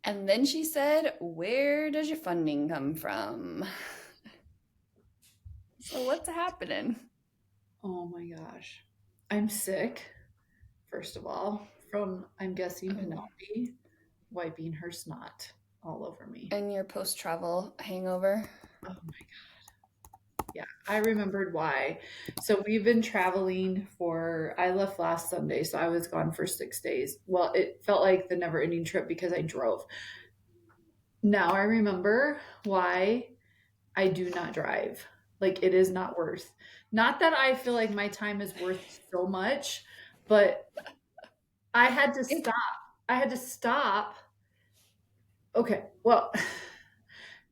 And then she said, where does your funding come from? So what's happening? Oh my gosh. I'm sick, first of all, from, I'm guessing, Oh. Penelope wiping her snot all over me. And your post-travel hangover? Oh my Yeah, I remembered why. So we've been traveling I left last Sunday, so I was gone for 6 days. Well, it felt like the never ending trip because I drove. Now I remember why I do not drive. Like, it is not worth. Not that I feel like my time is worth so much, but I had to It, stop. I had to stop. Okay, well,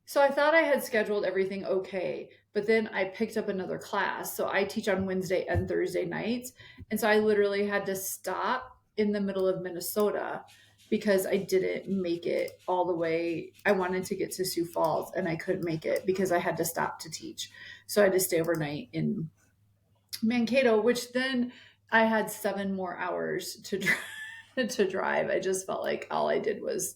so I thought I had scheduled everything okay, but then I picked up another class. So I teach on Wednesday and Thursday nights. And so I literally had to stop in the middle of Minnesota because I didn't make it all the way. I wanted to get to Sioux Falls and I couldn't make it because I had to stop to teach. So I had to stay overnight in Mankato, which then I had 7 more hours to drive. I just felt like all I did was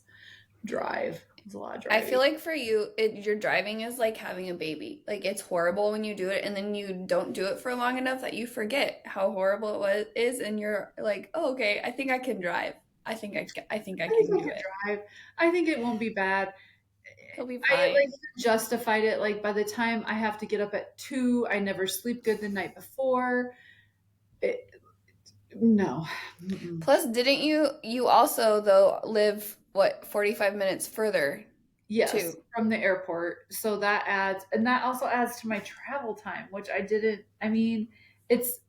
drive. It was a lot of I feel driving. like for you, your driving is like having a baby. Like it's horrible when you do it and then you don't do it for long enough that you forget how horrible is and you're like, "Oh, okay, I think I can drive. I think I I think can I do can it. drive. I think it won't be bad. He'll be I like fine." justified it. Like by the time I have to get up at 2, I never sleep good the night before. It, no. Mm-mm. Plus, didn't you also though live what 45 minutes further Yes, too? from the airport. So that adds, and that also adds to my travel time, which I didn't. I mean, it's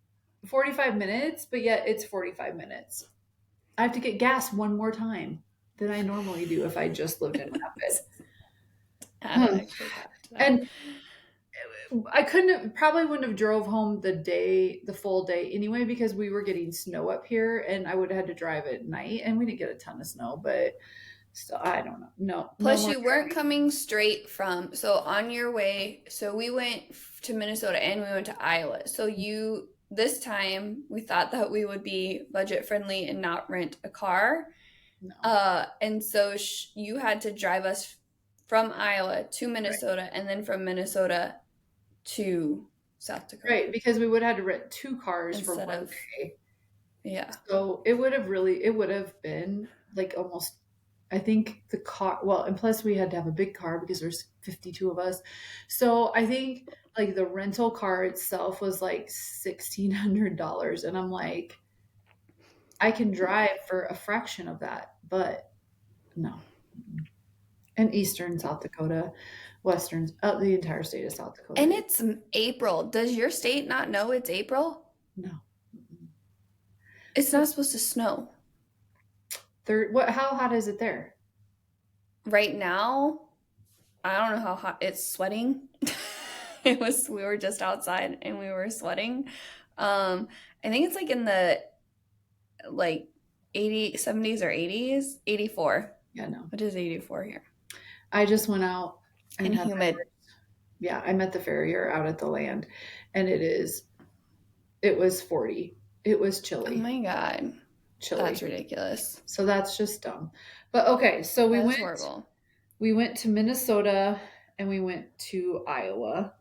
45 minutes, but yet it's 45 minutes. I have to get gas one more time than I normally do if I just lived in Rapid. Add an Huh. extra tap to that. And I couldn't have, probably wouldn't have drove home the full day anyway, because we were getting snow up here and I would have had to drive at night and we didn't get a ton of snow, but still, I don't know. No, no Plus, more you weren't driving. coming straight from, so on your way, so we went to Minnesota and we went to Iowa. So this time, we thought that we would be budget friendly and not rent a car. No. And so you had to drive us from Iowa to Right. Minnesota and then from Minnesota to South Right. Dakota Because we would have had to rent 2 cars for instead one of, day. yeah. So it would have been like almost, I think the car, well, and plus we had to have a big car because there's 52 of us. So I think like the rental car itself was like $1,600. And I'm like, I can drive for a fraction of that, but no. And Eastern South Dakota, Western, the entire state of South And Dakota. it's April. Does your state not know it's April? No. Mm-mm. It's not supposed to snow. How hot is it there? Right now, I don't know how hot it's sweating. We were just outside and we were sweating. I think it's like in the like 80, 70s or 80s. 84. Yeah, no. What is 84 here? I just went out and And had humid. yeah, I met the farrier out at the land and it was 40. It was Oh chilly, my God. That's chilly. ridiculous. So that's just dumb. But okay, so That is horrible. we went to Minnesota and we went to Iowa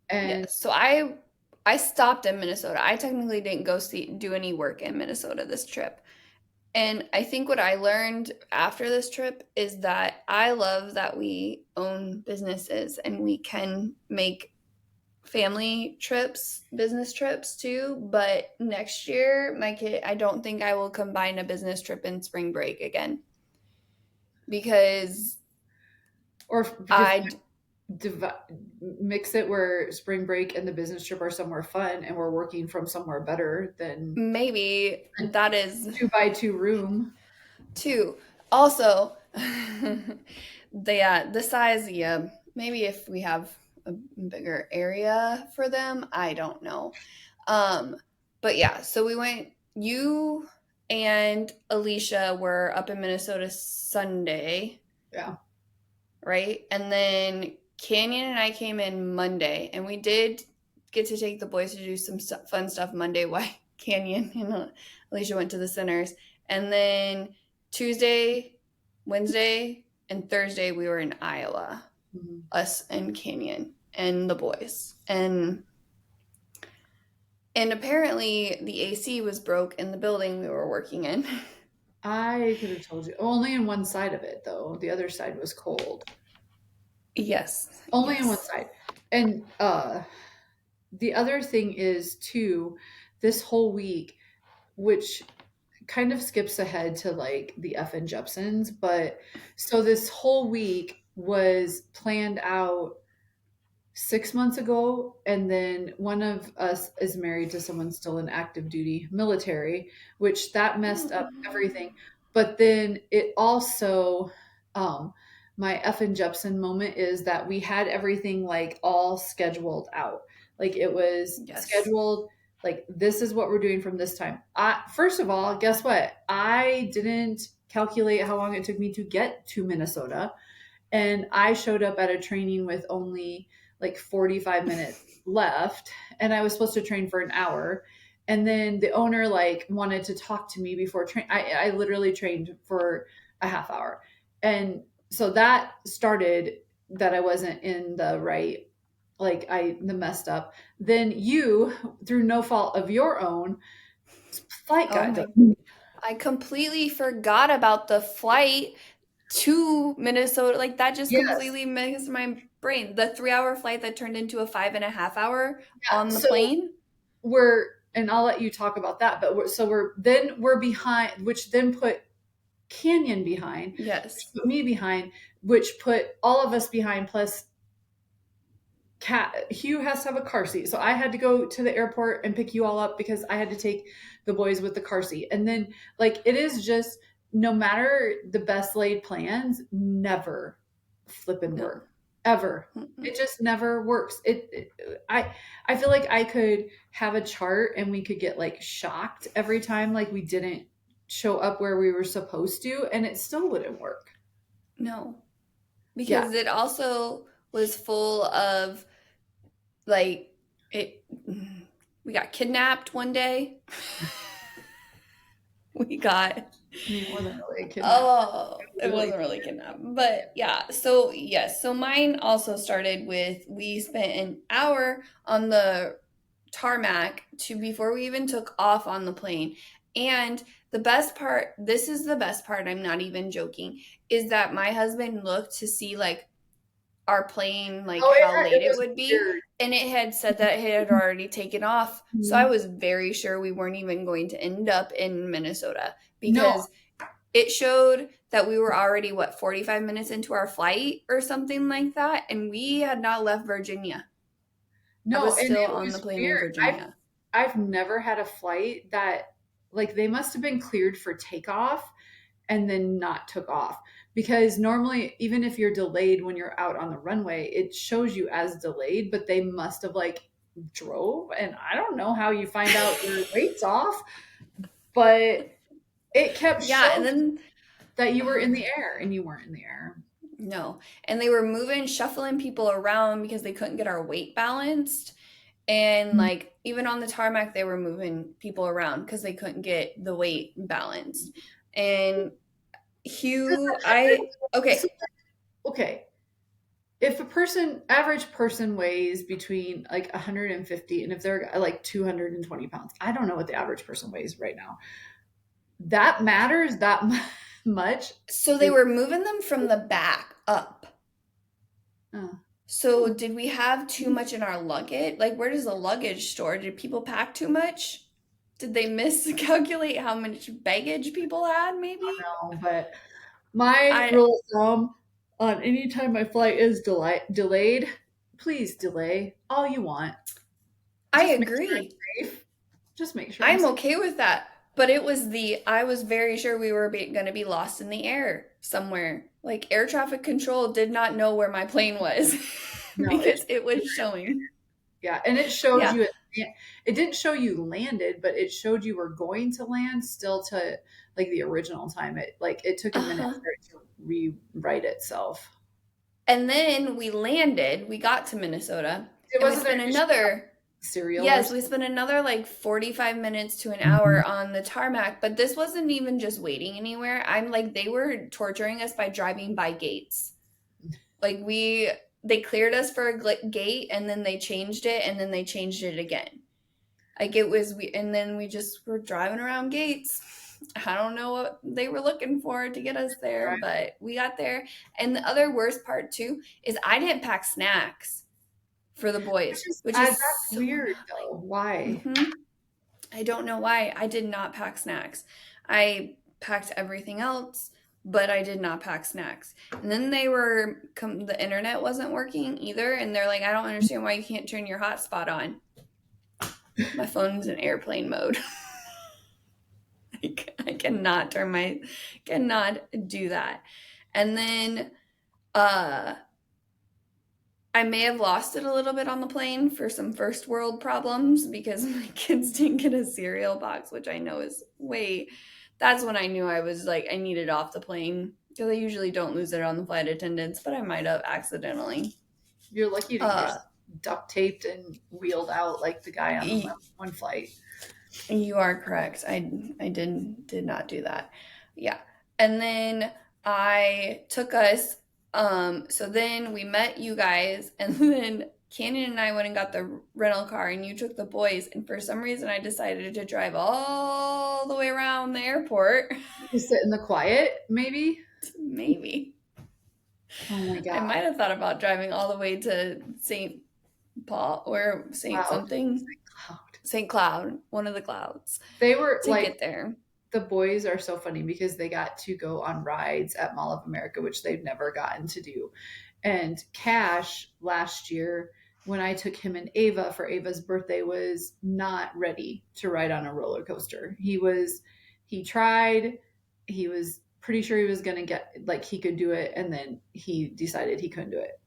and Yes. So I stopped in Minnesota. I technically didn't do any work in Minnesota this trip. And I think what I learned after this trip is that I love that we own businesses and we can make family trips, business trips too. But next year, I don't think I will combine a business trip and spring break again because or because I divi- mix it where spring break and the business trip are somewhere fun and we're working from somewhere better than maybe a that is 2 by 2 room. too. Also, the size, yeah, maybe if we have a bigger area for them, I don't know. Um, but yeah, so we went. You and Alicia were up in Minnesota Sunday, Yeah. right? And then Canyon and I came in Monday, and we did get to take the boys to do some fun stuff Monday. Why Canyon and Alicia went to the centers, and then Tuesday, Wednesday. and Thursday we were in Iowa, Mhm. us and Canyon and the boys. And apparently the AC was broke in the building we were working in. I could have told you. Only in one side of it, though. The other side was cold. Yes, Only in one yes. side. And the other thing is, too, this whole week, which kind of skips ahead to like the F and Jepsons, but so this whole week was planned out 6 months ago, and then one of us is married to someone still in active duty military, which that messed up everything. But then it also, um, my F and Jepsen moment is that we had everything like all scheduled out. Like it was Yes. scheduled, like this is what we're doing from this time. First of all, guess what? I didn't calculate how long it took me to get to Minnesota, and I showed up at a training with only like 45 minutes left, and I was supposed to train for an hour. And then the owner like wanted to talk to me before train. I literally trained for a half hour. And so that started that I wasn't in the right, like I the messed up. Then you, through no fault of your own, flight Oh got my, delayed. I completely forgot about the flight to Minnesota. Like that just Yes. completely missed my brain. The 3 hour flight that turned into a 5.5 hour Yeah. on the So plane. we're, and I'll let you talk about that, but we're behind, which then put Canyon behind, which Yes. put me behind, which put all of us behind. Plus, Hugh has to have a car seat, so I had to go to the airport and pick you all up because I had to take the boys with the car seat. And then, like, it is just no matter the best laid plans, never flipping No. work ever. Mm-mm. It just never works. I feel like I could have a chart and we could get like shocked every time like we didn't show up where we were supposed to, and it still wouldn't work. No. Yeah. Because it also was full of like it we got kidnapped one day. We got I mean, it wasn't really a kidnap. oh, It it was really, wasn't really kidnapped. But yeah, so yes, so mine also started with we spent an hour on the tarmac to before we even took off on the plane. And the best part, this is the best part, I'm not even joking, is that my husband looked to see like our plane, like oh, how it late it was would be. weird. And it had said that it had already taken off. So I Mhm. was very sure we weren't even going to end up in Minnesota No, because it showed that we were already, what, 45 minutes into our flight or something like that. And we had not left Virginia. I no, was and still it on the was plane in weird. Virginia. I've never had a flight that like they must have been cleared for takeoff and then not took off, because normally even if you're delayed when you're out on the runway, it shows you as delayed, but they must have like drove, and I don't know how you find out your weight's off, but it kept Yeah. And showing then, that you were oh in the my, air and you weren't in the air. no. And they were moving, shuffling people around because they couldn't get our weight balanced. And like even on the tarmac, they were moving people around because they couldn't get the weight balanced. And Hugh, So, okay, okay, if a person, average person weighs between like 150, and if they're like 220 pounds, I don't know what the average person weighs right now. That matters that much. so they Is, were moving them from the back up. uh, So hmm. did we have too much in our luggage? Like, where does the luggage store? Did people pack too much? Did they miscalculate how much baggage people had, maybe? No, but my I rule of thumb on any time my flight is delayed, please delay all you want. I Just make sure agree. I'm safe. Just make sure I'm I'm safe. okay with that. But it was I was very sure we were going to be lost in the air somewhere. Like air traffic control did not know where my plane was No, it because it was showing. Yeah, and it showed Yeah. you it didn't show you landed, but it showed you were going to land still to like the original time. It took a minute Uh-huh. for it to rewrite itself. And then we landed, we got to Minnesota, It and we wasn't there spent to show another cereal or Yes, we something? spent another like 45 minutes to an hour on the tarmac, but this wasn't even just waiting anywhere. I'm like, they were torturing us by driving by gates. Like they cleared us for a gate and then they changed it and then they changed it again. Like it was we and then we just were driving around gates. I don't know what they were looking for to get us there, Right. but we got there. And the other worst part too is I didn't pack snacks for the Which boys, is which is that's so weird annoying. though. Why? I don't know why. I did not pack snacks. I packed everything else, but I did not pack snacks. And then the internet wasn't working either, and they're like, I don't understand why you can't turn your hotspot on. My phone's in airplane mode. I cannot do that. And then uh I may have lost it a little bit on the plane for some first world problems because my kids didn't get a cereal box, which I know is way. That's when I knew I was like, I needed off the plane because I usually don't lose it on the flight attendants, but I might have accidentally. You're lucky you didn't get Uh, duct taped and wheeled out like the guy on the y- one flight. you are correct. I did not do that. Yeah. And then I took us so then we met you guys and then Canyon and I went and got the rental car and you took the boys and for some reason I decided to drive all the way around the airport. You sit in the quiet, maybe? Maybe. Oh my I God. might have thought about driving all the way to St. Paul or St. Cloud. something. Cloud. St. Cloud, one of the clouds They were to like, get there. the boys are so funny because they got to go on rides at Mall of America, which they've never gotten to do. And Cash last year, when I took him and Ava for Ava's birthday, was not ready to ride on a roller coaster. He tried, he was pretty sure he was going to get, like, he could do it. And then he decided he couldn't do it.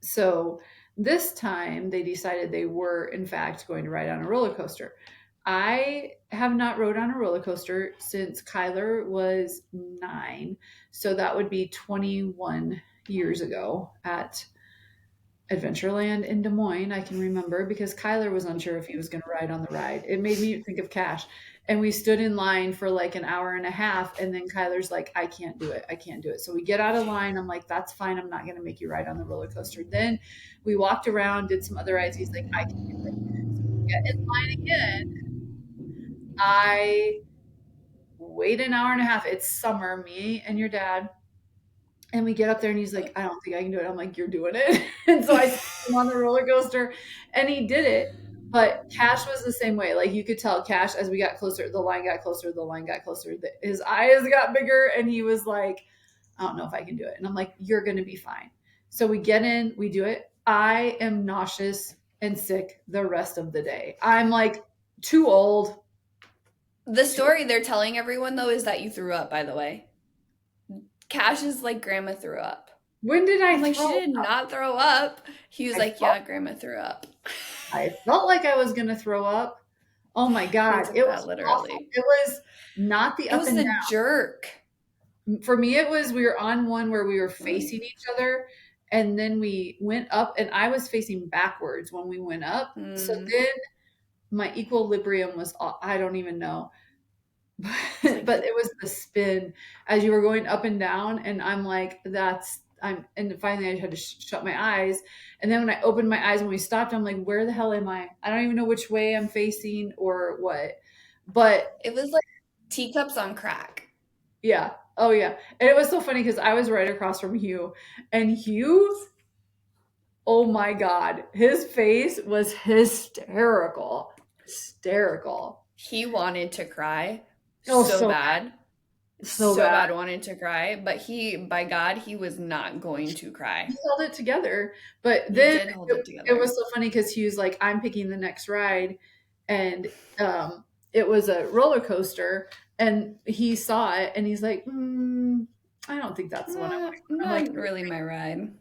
So this time they decided they were, in fact, going to ride on a roller coaster. I have not rode on a roller coaster since Kyler was 9. So that would be 21 years ago at Adventureland in Des Moines. I can remember because Kyler was unsure if he was going to ride on the ride. It made me think of Cash. And we stood in line for like an hour and a half. And then Kyler's like, I can't do it. I can't do it. So we get out of line. I'm like, that's fine. I'm not going to make you ride on the roller coaster. Then we walked around, did some other rides. He's like, I can do it. So we get in line again. I wait an hour and a half. It's summer, me and your dad. And we get up there and he's like, I don't think I can do it. I'm like, you're doing it. And so I took him on the roller coaster and he did it. But Cash was the same way. Like you could tell Cash as we got closer, the line got closer, the line got closer. His eyes got bigger and he was like, I don't know if I can do it. And I'm like, you're going to be fine. So we get in, we do it. I am nauseous and sick the rest of the day. I'm like too old. The story they're telling everyone though is that you threw up, by the way. Cash is like grandma threw up. When did I I'm like, she throw did up? not throw up. He was I like, felt yeah, grandma threw up. I felt like I was going to throw up. Oh my He God. took It that was awful. literally. It was not the It up was and the jerk. down. For me, it was we were on one where we were Mm. facing each other and then we went up and I was facing backwards when we went up. So Mm. then my equilibrium was, I don't even know. It's like But it was the spin as you were going up and down. And I'm like, and finally I had to shut my eyes. And then when I opened my eyes when we stopped, I'm like, where the hell am I? I don't even know which way I'm facing or what. But it was like teacups on crack. yeah. Oh yeah. And it was so funny because I was right across from Hugh and Hugh, oh my God, his face was hysterical. Hysterical. He wanted to cry Oh, so bad. so So bad. bad wanted to cry, but by God, he was not going to He cry. held it together. But He then did hold it it together. was so funny because he was like, I'm picking the next ride. And it was a roller coaster. And he saw it and he's like, I don't think that's the one I want to go on. I'm like, Not really my ride.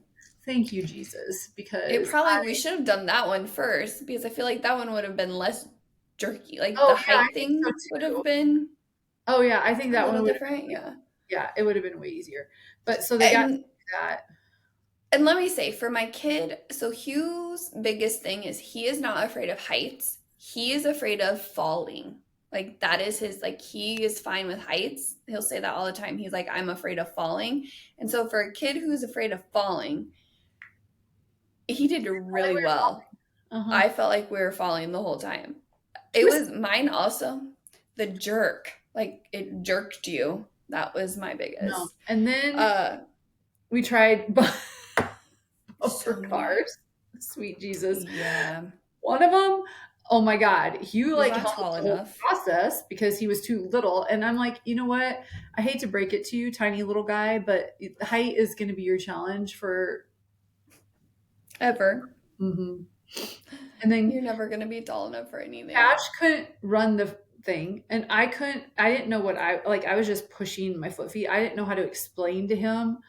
thank you, Jesus. It Because probably we should have done that one first because I feel like that one would have been less jerky. Like the oh, yeah, I height think so thing would have too. been Oh, yeah, I think a that one little would, different. Yeah. yeah, it would have been way easier. But so they got to And do that. And let me say, for my kid, so Hugh's biggest thing is he is not afraid of heights. He is afraid of falling. Like that is his like he is fine with heights. He'll say that all the time. He's like, I'm afraid of falling. And so for a kid who's afraid of falling, he did Like really we were well. falling. Uh-huh. I felt like we were falling the whole time. He It was was mine also. The jerk. Like it jerked you. That was my no. biggest. And then Uh we tried so bumper many. cars. Sweet Jesus. Yeah. One of them, oh my God, Hugh Was like not held tall the whole enough. process because he was too little. And I'm like, you know what? I hate to break it to you, tiny little guy, but height is going to be your challenge for. Ever. Mhm. And then You're never gonna be tall enough for anything. Cash couldn't run the thing, and I couldn't. I didn't know what I like. I was just pushing my foot feet. I didn't know how to explain to him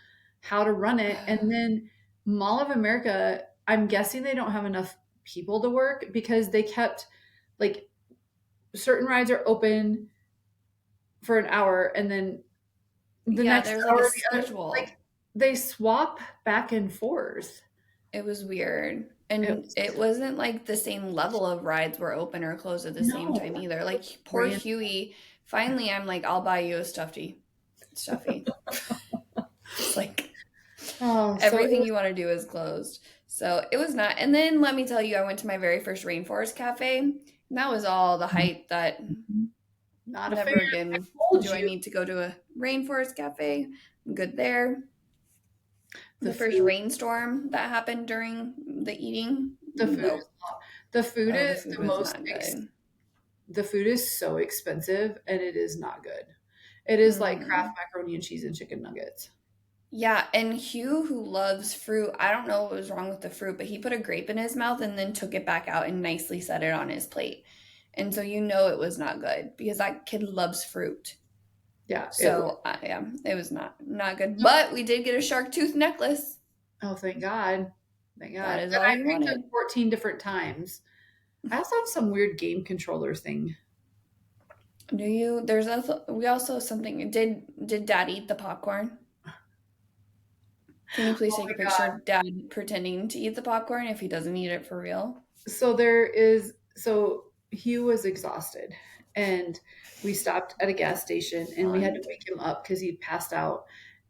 how to run it. And then Mall of America, I'm guessing they don't have enough people to work because they kept like certain rides are open for an hour, and then the Yeah, next there's like a hour the other. Like schedule. they swap back and forth. It was weird. It And was it wasn't like the same level of rides were open or closed at the same no, time either. it Like was poor random. Huey, finally I'm like, I'll buy you a stuffy. Stuffy. It's like Oh, so it everything was you want to do is closed. So it was not. And then let me tell you, I went to my very first rainforest cafe. And that was all the hype that not a fan. never I again told do I you need to go to a rainforest cafe. I'm good there. the The first food. rainstorm that happened during the eating, The food is nope. the food Oh, the is food the was most not good. the food is so expensive and it is not good. It is like Kraft Mm. macaroni and cheese and chicken nuggets. Yeah, and Hugh, who loves fruit, I don't know what was wrong with the fruit, but he put a grape in his mouth and then took it back out and nicely set it on his plate. And so you know it was not good because that kid loves fruit. Yeah, it was. So yeah, it was not good. But we did get a shark tooth necklace. Oh, thank God. Thank That God. is And all I he picked it wanted. 14 different times. I also have some weird game controller thing. Do you? There's also we also have something. Did Dad eat the popcorn? Can you please Oh take a my picture God. of Dad pretending to eat the popcorn if he doesn't eat it for real? So Hugh was exhausted and we stopped at a gas station and we had to Fun. wake him up because he'd passed out.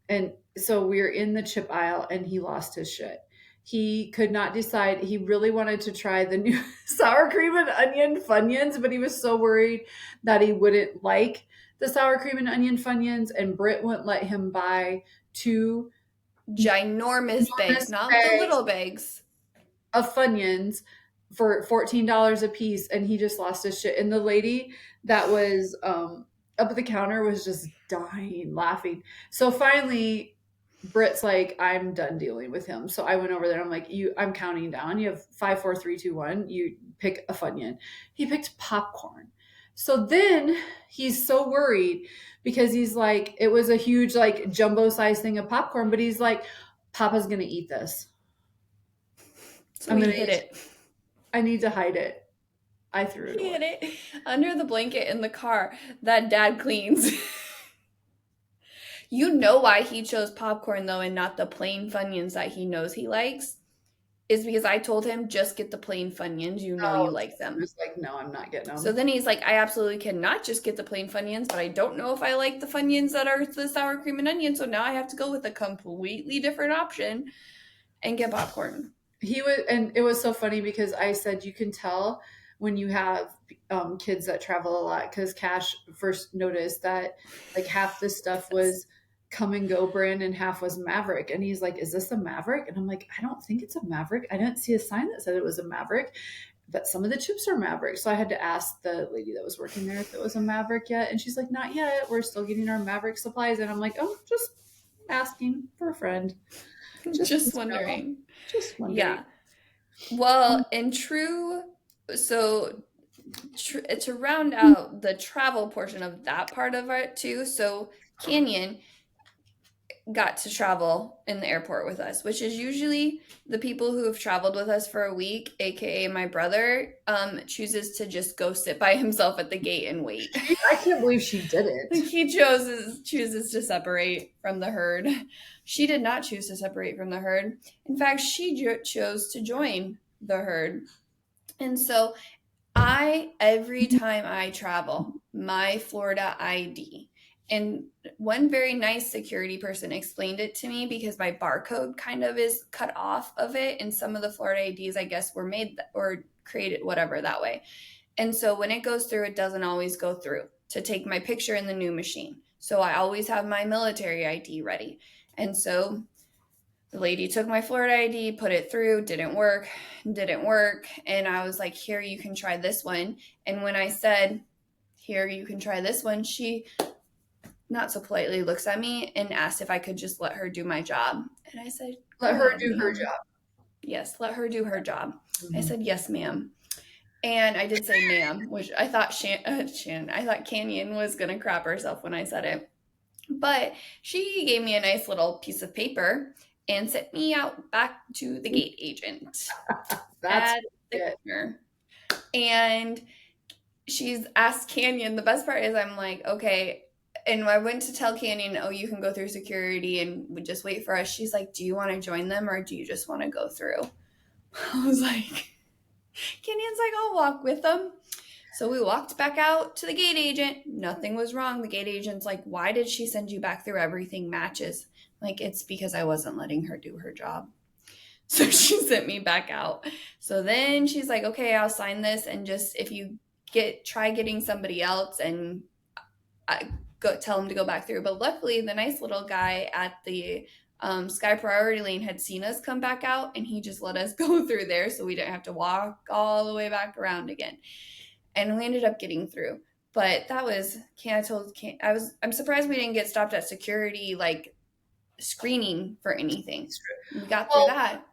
And so we were in the chip aisle and he lost his shit. He could not decide. He really wanted to try the new sour cream and onion Funyuns, but he was so worried that he wouldn't like the sour cream and onion Funyuns. And Britt wouldn't let him buy two Ginormous bags, enormous not the bags little bags. of Funyuns for $14 a piece, and he just lost his shit. And the lady that was up at the counter was just dying laughing. So finally Britt's like, I'm done dealing with him. So I went over there. I'm like, I'm counting down. You have 5, 4, 3, 2, 1. You pick a Funyun. He picked popcorn. So then he's so worried because he's like, it was a huge, like, jumbo size thing of popcorn, but he's like, Papa's going to eat this. So I'm he going hid to, it. I need to hide it. I threw it He away. hid it under the blanket in the car that Dad cleans. You know why he chose popcorn though and not the plain Funyuns that he knows he likes? Is because I told him just get the plain Funyuns. You know Oh, you so like he them. was like, no, I'm not getting So them. then he's like, I absolutely cannot just get the plain Funyuns, but I don't know if I like the Funyuns that are the sour cream and onion. So now I have to go with a completely different option and get popcorn. He was, and it was so funny because I said, you can tell when you have kids that travel a lot because Cash first noticed that like half the stuff Yes. was come and go brand and half was Maverick. And he's like, is this a Maverick? And I'm like, I don't think it's a Maverick. I didn't see a sign that said it was a Maverick, but some of the chips are Maverick. So I had to ask the lady that was working there if it was a Maverick yet. And she's like, not yet. We're still getting our Maverick supplies. And I'm like, oh, just asking for a friend. Just, Just you know, wondering. just wondering. Yeah. Well, in true, so to round out the travel portion of that part of it too. So Canyon, got to travel in the airport with us, which is usually the people who have traveled with us for a week, aka my brother, chooses to just go sit by himself at the gate and wait. I can't believe she did Like it. he chooses to separate from the herd. She did not choose to separate from the herd. In fact, she chose to join the herd. And so every time I travel, my Florida ID, and one very nice security person explained it to me because my barcode kind of is cut off of it. And some of the Florida IDs, I guess, were made or created, whatever, that way. And so when it goes through, it doesn't always go through to take my picture in the new machine. So I always have my military ID ready. And so the lady took my Florida ID, put it through, didn't work. And I was like, here, you can try this one. And when I said, here, you can try this one, she not so politely looks at me and asked if I could just let her do my job. And I said, Let go her ahead, do her ma'am. job. Yes, let her do her job. I Mhm. said, yes, ma'am. And I did say ma'am, which I thought I thought Canyon was going to crap herself when I said it. But she gave me a nice little piece of paper and sent me out back to the gate agent That's at the it. corner. And she's asked Canyon. The best part is I'm like, okay. And I went to tell Canyon, oh, you can go through security and we just wait for us. She's like, do you want to join them or do you just want to go through? I was like, Canyon's like, I'll walk with them. So we walked back out to the gate agent. Nothing was wrong. The gate agent's like, why did she send you back through? Everything matches. Like, it's because I wasn't letting her do her job. So she sent me back out. So then she's like, okay, I'll sign this. And just if you try getting somebody else and I go tell him to go back through. But luckily, the nice little guy at the Sky Priority Lane had seen us come back out and he just let us go through there so we didn't have to walk all the way back around again. And we ended up getting through. But that was I'm surprised we didn't get stopped at security like screening for anything. We got through Well, that.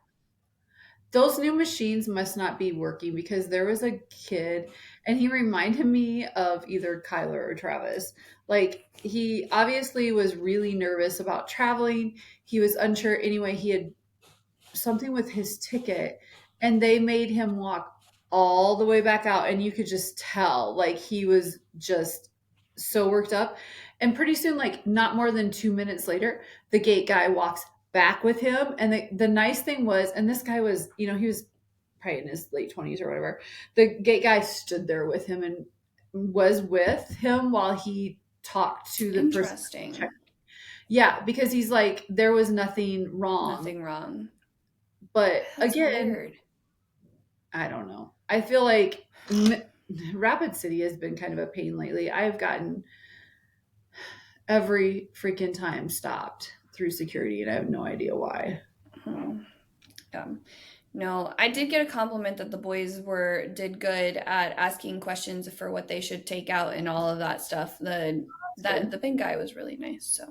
those new machines must not be working because there was a kid and he reminded me of either Kyler or Travis. Like he obviously was really nervous about traveling. He was unsure. Anyway, he had something with his ticket and they made him walk all the way back out and you could just tell like he was just so worked up. And pretty soon, like not more than 2 minutes later, the gate guy walks back with him. And the nice thing was, and this guy was, he was probably in his late 20s or whatever. The gate guy stood there with him and was with him while he talked to the person. Interesting. Yeah, because he's like, there was nothing wrong. Nothing wrong. But That's again, weird. I don't know. I feel like Rapid City has been kind of a pain lately. I've gotten every freaking time stopped through security and I have no idea why. Hmm. Yeah. No, I did get a compliment that the boys did good at asking questions for what they should take out and all of that stuff. The pink guy was really nice. So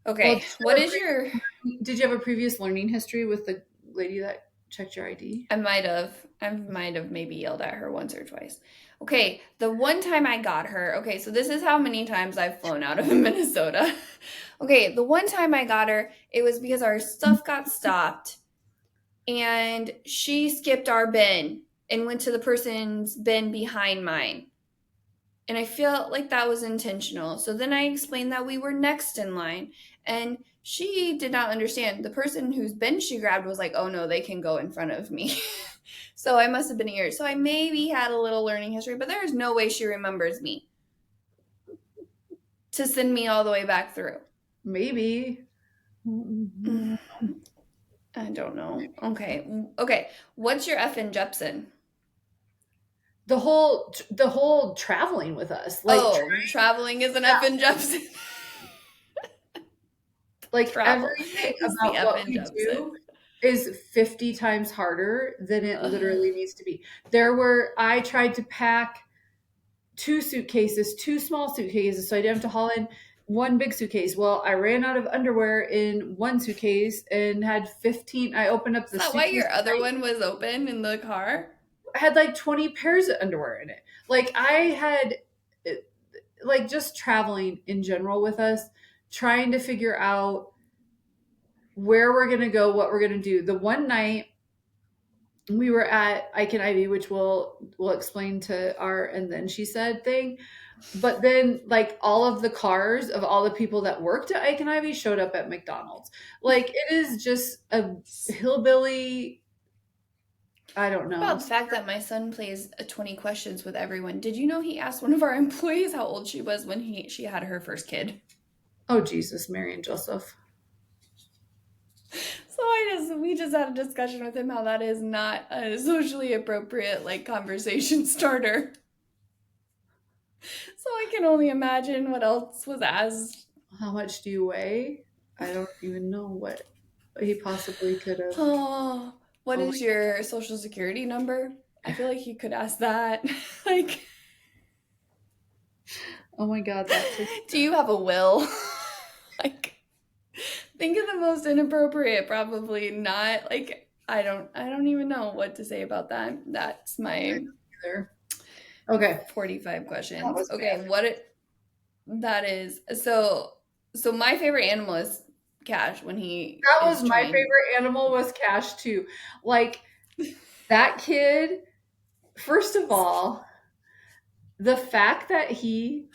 Well, okay, what is your? did you have a previous learning history with the lady that checked your ID? I might have maybe yelled at her once or twice. Okay, the one time I got her. Okay, so this is how many times I've flown out of Minnesota. Okay, the one time I got her, it was because our stuff got stopped and she skipped our bin and went to the person's bin behind mine. And I felt like that was intentional. So then I explained that we were next in line. And she did not understand. The person whose bin she grabbed was like, oh no, they can go in front of me. So I must have been here. So I maybe had a little learning history, but there's no way she remembers me to send me all the way back through. Maybe. I don't know. Okay. Okay. What's your F in Jepsen? The whole traveling with us. Like traveling is an F in Jepsen. like Travel everything is the about F what in we Jepsen. do is 50 times harder than it literally needs to be. I tried to pack two small suitcases, so I didn't have to haul in one big suitcase. Well, I ran out of underwear in one suitcase and had 15. I opened up Is the that why suitcase. your other one was open in the car? I had like 20 pairs of underwear in it. Like I had, like just traveling in general with us trying to figure out where we're going to go, what we're going to do. The one night we were at Ike and Ivy, which we'll explain to our and then she said thing. But then like all of the cars of all the people that worked at Ike and Ivy showed up at McDonald's. Like it is just a hillbilly, I don't What know. about the fact that my son plays 20 questions with everyone? Did you know he asked one of our employees how old she was when she had her first kid? Oh Jesus, Mary and Joseph. So we just had a discussion with him how that is not a socially appropriate like conversation starter. So I can only imagine what else was asked. How much do you weigh? I don't even know what he possibly could have. Oh, what Oh is your social security number? I feel like you could ask that. Like, oh my God, that's do you have a will? Like, think of the most inappropriate, probably not. Like, I don't even know what to say about that. That's my either. Okay. 45 That questions. was Okay, bad. that is so my favorite animal is Cash when he That was is my trying. favorite animal was Cash too. Like that kid, first of all, the fact that he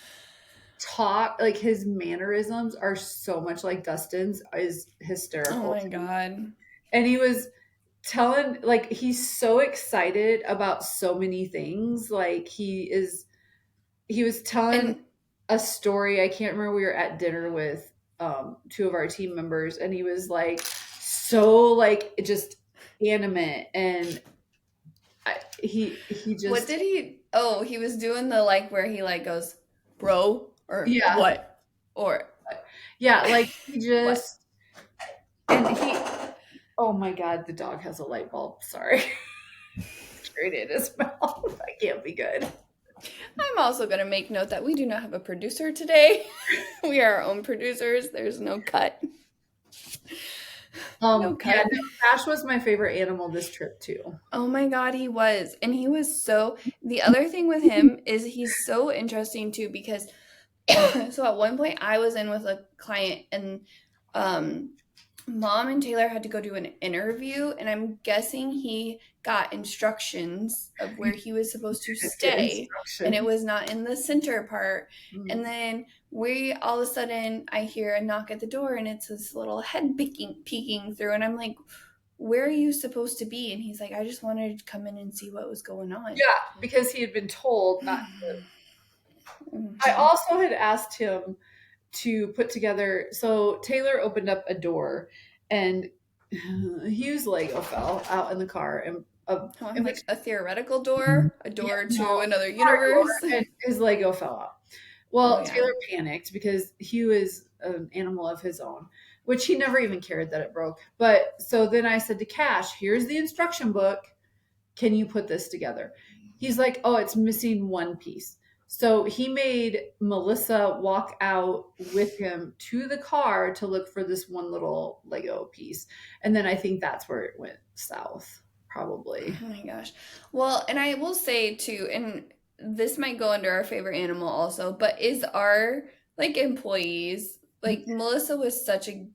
talk like his mannerisms are so much like Dustin's is Oh hysterical my to me. god. And he was telling like he's so excited about so many things. Like he was telling And a story. I can't remember, we were at dinner with two of our team members and he was like so like just animate and he what just did he oh, he was doing the like where he like goes, "Bro," or yeah, what? Or yeah, like he what? just and he oh my God, the dog has a light bulb. Sorry. Straight in his mouth. I can't be good. I'm also going to make note that we do not have a producer today. We are our own producers. There's no cut. No Yeah, cut. no, Ash was my favorite animal this trip too. Oh my god, he was. And he was so the other thing with him is he's so interesting too because so at one point I was in with a client and um Mom and Taylor had to go do an interview, and I'm guessing he got instructions of where he was supposed to Get stay, and it instruction. was not in the center part. And Mm. then we all of a sudden I hear a knock at the door, and it's this little head peeking through, and I'm like, "Where are you supposed to be?" And he's like, "I just wanted to come in and see what was going on." Yeah, because he had been told not to. I Mhm. also had asked him to put together. So Taylor opened up a door, and Hugh's Lego fell out in the car, and Oh, I'm in like between, a theoretical door, a yeah, door no, to another car door, universe. and his Lego fell out. Oh Well, yeah. Taylor panicked because Hugh is an animal of his own, which he never even cared that it broke. But so then I said to Cash, "Here's the instruction book. Can you put this together?" He's like, "Oh, it's missing one piece." So he made Melissa walk out with him to the car to look for this one little Lego piece. And then I think that's where it went south, probably. Oh my gosh. Well, and I will say too, and this might go under our favorite animal also, but is our like employees, like Melissa was such a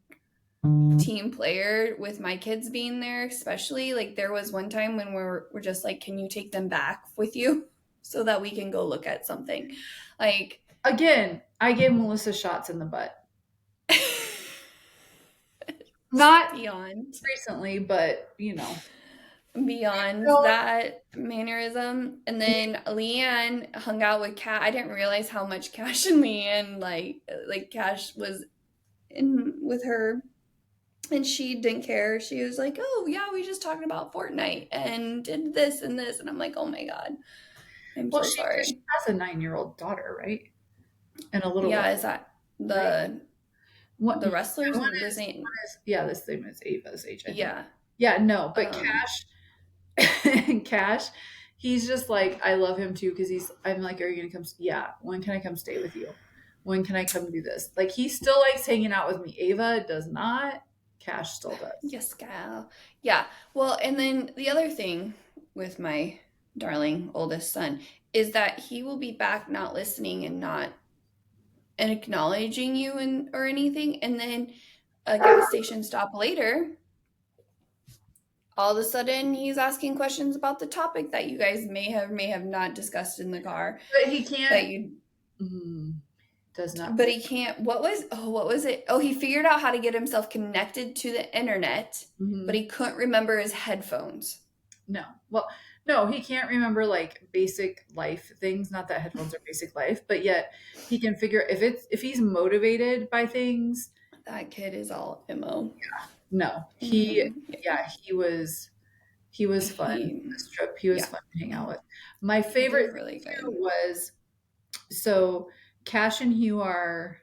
team player with my kids being there, especially like there was one time when we're just like, can you take them back with you so that we can go look at something? Like Again, I gave Melissa shots in the butt. Not beyond recently, but you know. beyond So, that mannerism. And then Leanne hung out with Kat. I didn't realize how much Cash and Leanne like Cash was in with her. And she didn't care. She was like, "Oh yeah, we just talking about Fortnite and did this and this." And I'm like, "Oh my god, I'm well, so she sorry." has a 9-year-old daughter, right? And a little one, Yeah, is that right? the What? the wrestlers? One The is, same. yeah, this thing is Ava's age, I think. Yeah. Yeah, no, but Um. Cash, he's just like, I love him too because I'm like, are you gonna come? Yeah, when can I come stay with you? When can I come do this? Like, he still likes hanging out with me. Ava does not. Cash still does. Yes, gal. Yeah. Well, and then the other thing with my darling oldest son is that he will be back not listening and not and acknowledging you or anything. And then a gas station stop later, all of a sudden he's asking questions about the topic that you guys may have not discussed in the car But he that can't. you Mm, does not. but he can't. What was it? Oh, he figured out how to get himself connected to the internet, but Mhm. he couldn't remember his headphones. No. Well, no, he can't remember like basic life things. Not that headphones are basic life, but yet he can figure if he's motivated by things. That kid is all emo. No, Yeah. yeah, he was fun He this trip. He was yeah. fun to hang out with. My They're favorite really thing too good. was so Cash and Hugh are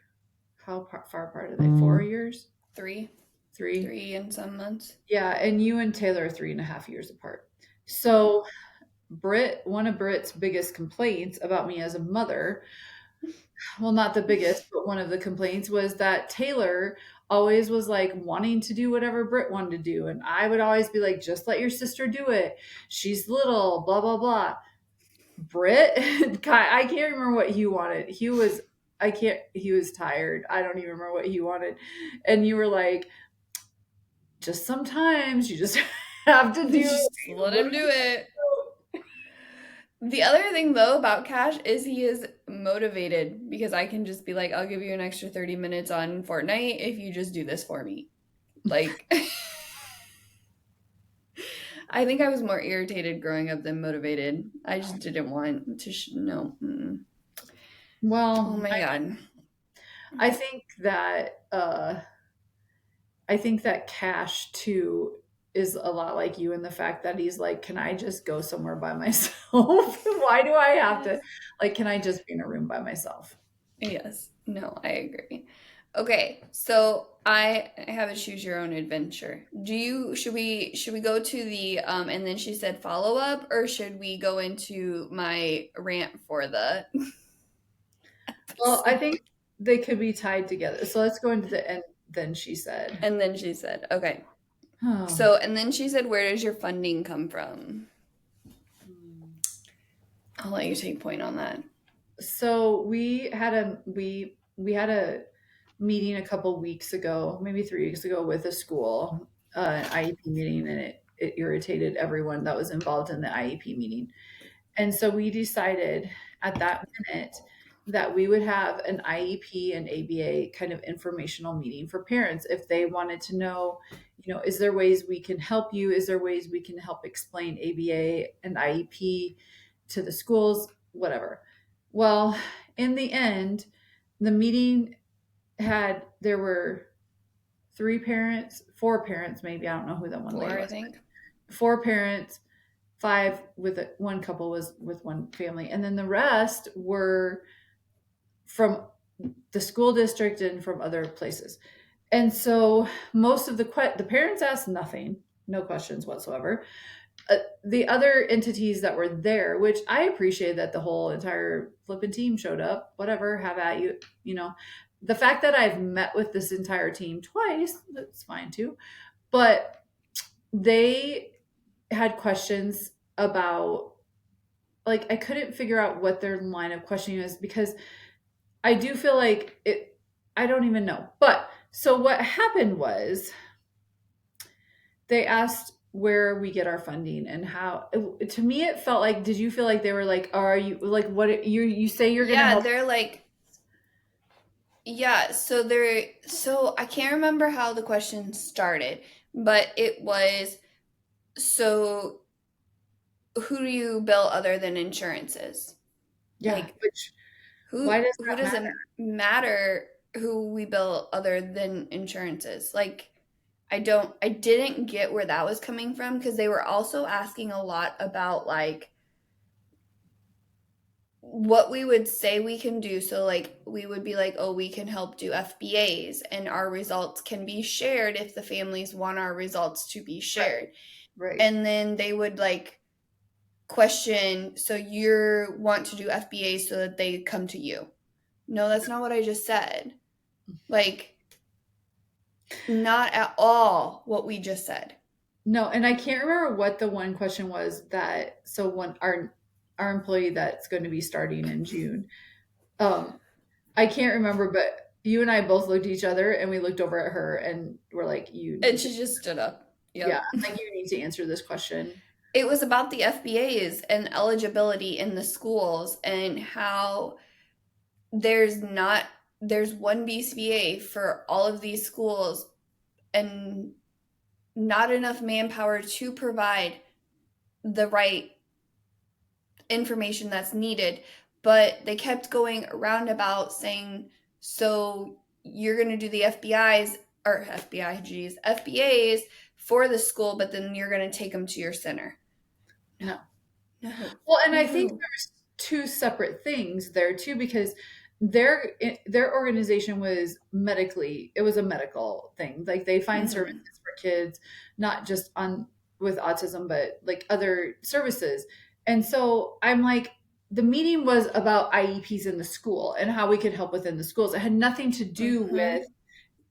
far apart are they? 4 years? Three, Three? 3 and some months. Yeah, and you and Taylor are 3.5 years apart. So one of Britt's biggest complaints about me as a mother, well, not the biggest, but one of the complaints was that Taylor always was like wanting to do whatever Britt wanted to do. And I would always be like, just let your sister do it. She's little, blah, blah, blah. Britt, I can't remember what he wanted. He was tired. I don't even remember what he wanted. And you were like, just sometimes you just have to do Just let what him do it. The other thing though about Cash is he is motivated because I can just be like, I'll give you an extra 30 minutes on Fortnite if you just do this for me. Like, I think I was more irritated growing up than motivated. I just didn't want to, no. Mm-mm. Oh well, my God. I think that Cash too is a lot like you in the fact that he's like, can I just go somewhere by myself? Why do I have to, Yes. like, can I just be in a room by myself? Yes. No, I agree. Okay, so I have a choose your own adventure. Should we go to the and then she said follow up, or should we go into my rant for the Well, I think episode? they could be tied together. So let's go into the end. Then she said, And then she said, okay. oh. So and then she said, where does your funding come from? I'll let you take point on that. So we had a meeting a couple weeks ago, maybe 3 weeks ago, with a school, IEP meeting, and it irritated everyone that was involved in the IEP meeting. And so we decided at that minute that we would have an IEP and ABA kind of informational meeting for parents if they wanted to know, is there ways we can help you? Is there ways we can help explain ABA and IEP to the schools, whatever. Well, in the end, the meeting there were 3 parents, 4 parents, maybe. I don't know who that one lady Four, I was. think. 4 parents, 5 with one couple was with one family. And then the rest were from the school district and from other places. And so most of the parents asked nothing, no questions whatsoever. The other entities that were there, which I appreciate that the whole entire flippin' team showed up, whatever, have at you, the fact that I've met with this entire team twice, that's fine too. But they had questions about, like, I couldn't figure out what their line of questioning was because I do feel like I don't even know. But so what happened was they asked where we get our funding and how. To me it felt like, did you feel like they were like, are you like, what you say you're going to Yeah, help? they're like, yeah, so I can't remember how the question started, but it was, so who do you bill other than insurances? Yeah, Like, which, who why does who that does matter? it matter who we bill other than insurances? Like, I didn't get where that was coming from because they were also asking a lot about like what we would say we can do. So like we would be like, oh, we can help do FBAs and our results can be shared if the families want our results to be Right, shared. right. And then they would like question, so you want to do FBAs so that they come to you. No, that's not what I just said. Like, not at all what we just said. No, and I can't remember what the one question was that, so one our employee that's going to be starting in June. Um I can't remember, but you and I both looked at each other and we looked over at her and we're like, you And need to, she just stood up. yeah, Yep. like you need to answer this question. It was about the FBAs and eligibility in the schools and how there's not there's one BCBA for all of these schools and not enough manpower to provide the right information that's needed. But they kept going roundabout saying, so you're going to do the FBI's or FBIGs, FBAs for the school, but then you're going to take them to your center. No, No. no, Well, and I think no. there's two separate things there too, because their organization was medically, it was a medical thing. Like they find services Mm-hmm. for kids, not just on with autism, but like other services. And so I'm like, the meeting was about IEPs in the school and how we could help within the schools. It had nothing to do Mm-hmm. with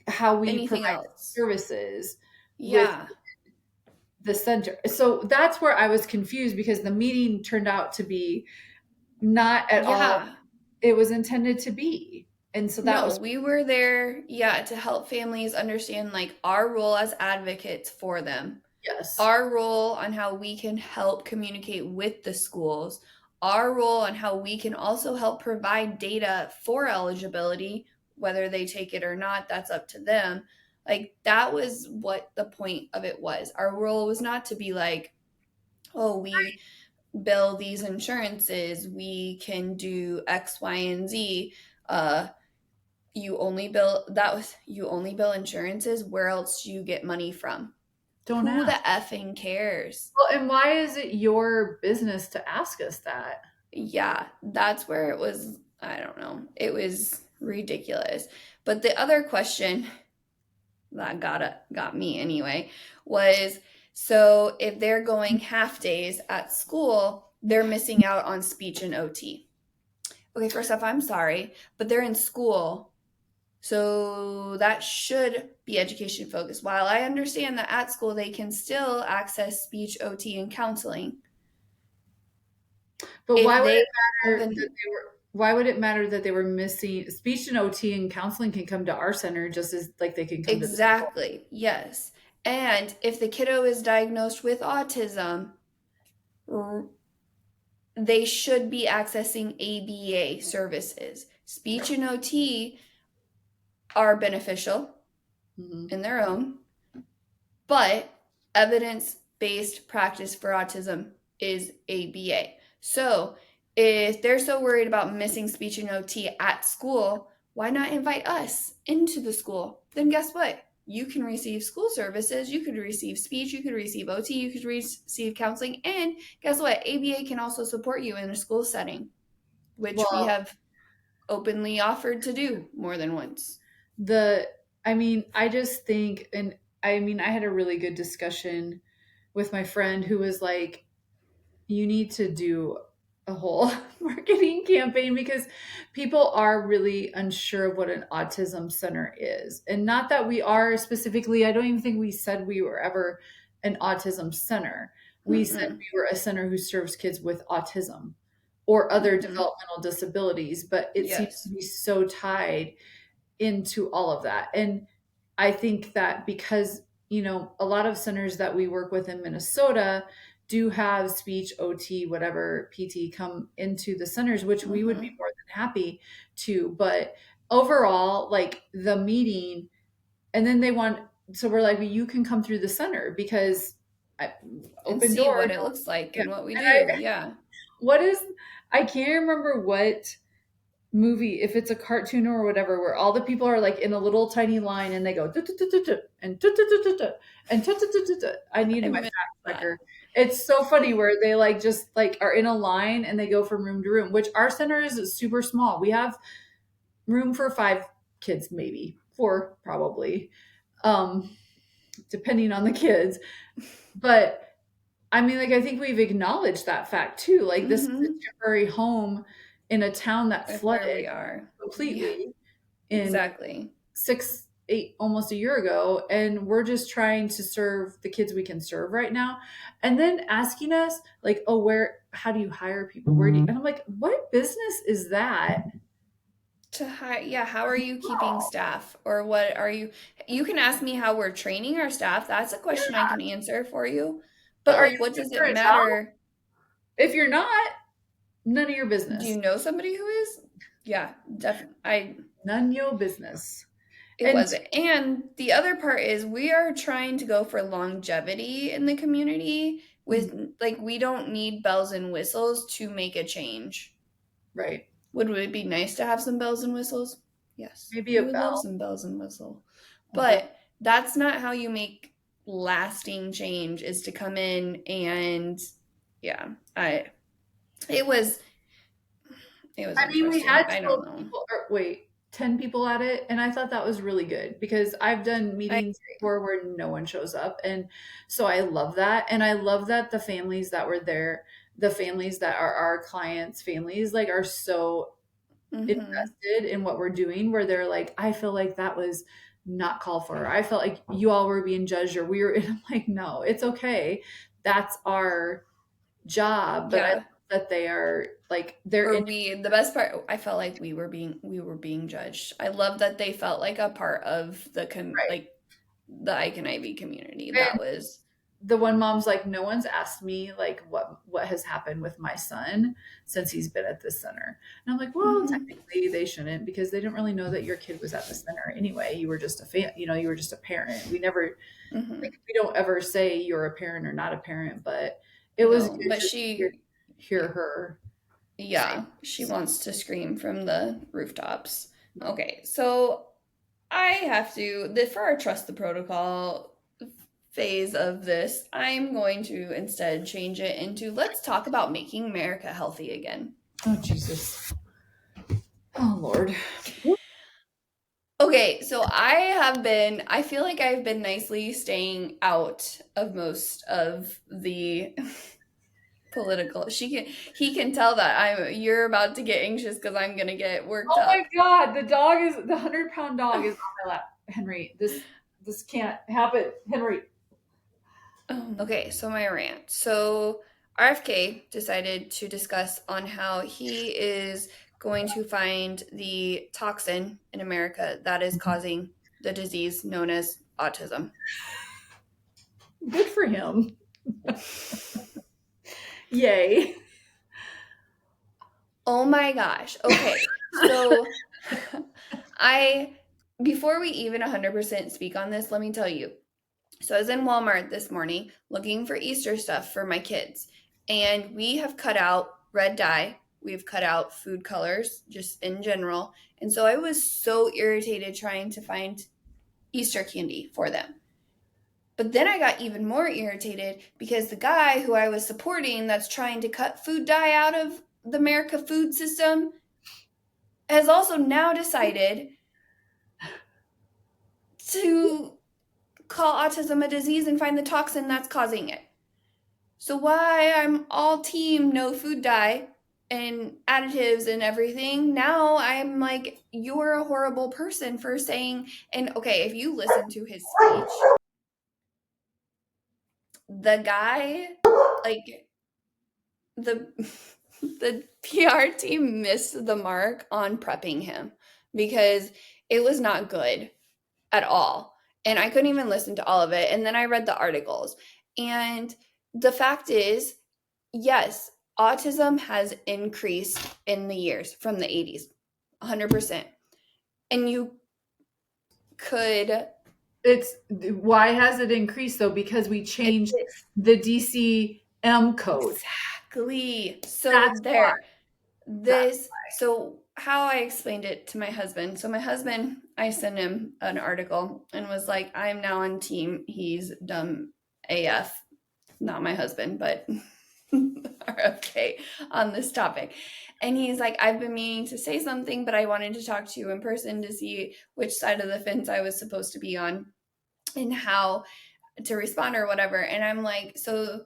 how we Anything provide else? services with Yeah. the center. So that's where I was confused because the meeting turned out to be not at all Yeah. it was intended to be. And so that No, was we were there, yeah, to help families understand like our role as advocates for them, yes. our role on how we can help communicate with the schools, our role on how we can also help provide data for eligibility, whether they take it or not, that's up to them. Like that was what the point of it was. Our role was not to be like, oh, we bill these insurances, we can do X, Y, and Z. You only bill insurances. Where else do you get money from? Don't Who the ask. effing cares? Well, and why is it your business to ask us that? Yeah, that's where it was. I don't know. It was ridiculous. But the other question that got me anyway was, so if they're going half days at school, they're missing out on speech and OT. Okay, first off, I'm sorry, but they're in school. So that should be education focused. While I understand that at school they can still access speech, OT, and counseling, But if why would they it have matter that an they were why would it matter that they were missing speech and OT and counseling can come to our center just as like they can come to the school? exactly, yes. And if the kiddo is diagnosed with autism, they should be accessing ABA services. Speech and OT are beneficial Mm-hmm. in their own, but evidence based practice for autism is ABA. So if they're so worried about missing speech and OT at school, why not invite us into the school? Then guess what? You can receive school services, you could receive speech, you could receive OT, you could receive counseling, and guess what? ABA can also support you in a school setting, which we Well, have openly offered to do more than once. the I mean, I just think and I mean, I had a really good discussion with my friend who was like, you need to do a whole marketing campaign because people are really unsure of what an autism center is. And not that we are specifically, I don't even think we said we were ever an autism center. We said Mm-mm, we were a center who serves kids with autism or other mm-hmm. developmental disabilities, but it seems to Yes. be so tied into all of that. And I think that because, a lot of centers that we work with in Minnesota do have speech, OT, whatever, PT come into the centers, which we would be Mm-hmm. more than happy to. But overall, like the meeting, and then so we're like, well, you can come through the center because I, And open see door. what it looks like Yeah. and what we And do. Yeah. what is, I can't remember what movie, if it's a cartoon or whatever, where all the people are like in a little tiny line and they go "Du-du-du-du-du," and "Du-du-du-du-du," and "Du-du-du-du-du." I I needed my missed fact that. checker. It's so funny where they like just like are in a line and they go from room to room, which our center is super small. We have room for 5 kids, maybe 4, probably, um, depending on the kids. But I mean, like, I think we've acknowledged that fact too. Like, this is a Mm-hmm. temporary home in a town that Of where flooded we are. Yeah, completely in exactly. 6, 8, almost a year ago, and we're just trying to serve the kids we can serve right now. And then asking us, like, how do you hire people? Where do you, and I'm like, what business is that to how are you keeping staff, or what are you can ask me how we're training our staff. That's a question I can answer for you. But But are you like, what looking does for it a job? matter? If you're not, none of your Do business. you know somebody who is? Yeah, definitely. I None your business. It And wasn't. And the other part is we are trying to go for longevity in the community with, like, we don't need bells and whistles to make a change. right, Would it be nice to have some bells and whistles? Yes, maybe we a would love bell, some bells and whistle. a bell. But that's not how you make lasting change, is to come in and yeah, I it was it was I mean, we interesting. had I 12 don't know. people, or wait, 10 people at it, and I thought that was really good because I've done I meetings before where no one shows up. And so I love that. And I love that the families that were there, the families that are our clients' families, like are so mm-hmm. invested in what we're doing, where they're like, I feel like that was not called for. I felt like you all were being judged or we were, and I'm like, no, it's okay. That's our job. But I love Yeah. that they are like, they're Or in, we the best part, I felt like we were being judged. I love that they felt like a part of right. like the Icon Ivy community. That was The one mom's like, no one's asked me like what has happened with my son since he's been at this center. And I'm like, well, mhm, technically they shouldn't, because they didn't really know that your kid was at the center anyway. You were just a fan, you were just a parent. We never, like, mhm. we don't ever say you're a parent or not a parent, but it was No, good but just to hear yeah, her say yeah, she wants to scream from the rooftops. Okay, so I have to for our trust the protocol phase of this, I'm going to instead change it into let's talk about making America healthy again. oh Jesus, oh Lord. Okay, so I feel like I've been nicely staying out of most of the political. He can tell that you're about to get anxious because I'm gonna get worked Oh my up. God, the 100-pound dog is on my lap. Henry, this can't happen. Henry. Okay, so my rant. So RFK decided to discuss on how he is going to find the toxin in America that is causing the disease known as autism. Good for him. Yay. Oh my gosh. Okay. So I before we even 100% speak on this, let me tell you. So I was in Walmart this morning looking for Easter stuff for my kids, and we have cut out red dye. We've cut out food colors just in general. And so I was so irritated trying to find Easter candy for them. But then I got even more irritated because the guy who I was supporting that's trying to cut food dye out of the America food system has also now decided to call autism a disease and find the toxin that's causing it. So why I'm all team no food dye and additives and everything, now I'm like, you're a horrible person for saying, and okay, if you listen to his speech, the guy, like the the PR team missed the mark on prepping him because it was not good at all. And I couldn't even listen to all of it. And then I read the articles. And the fact is, yes, autism has increased in the years from the 80s, 100%. And you could. It's why has it increased though? Because we changed the DCM code. Exactly. So That's why. there. That's So how I explained it to my husband. So my husband, I sent him an article and was like, I'm now on team. He's dumb AF. Not my husband, but RFK on this topic. And he's like, I've been meaning to say something, but I wanted to talk to you in person to see which side of the fence I was supposed to be on and how to respond or whatever. And I'm like, so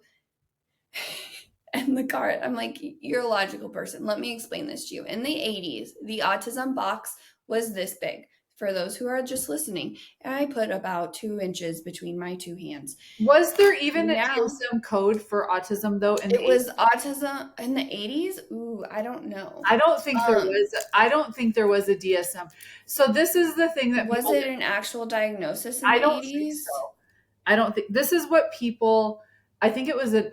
and the car, I'm like, you're a logical person. Let me explain this to you. In the 80s, the autism box was this big. for those who are just listening. And I put about 2 inches between my two hands. Was there even a Now, DSM code for autism though in the it was 80s? autism in the 80s. Ooh, I don't know. I don't think there Um, was. I don't think there was a DSM. So this is the thing that was people. it an actual diagnosis in I the don't think so. 80s? I don't think this is what people. I think it was an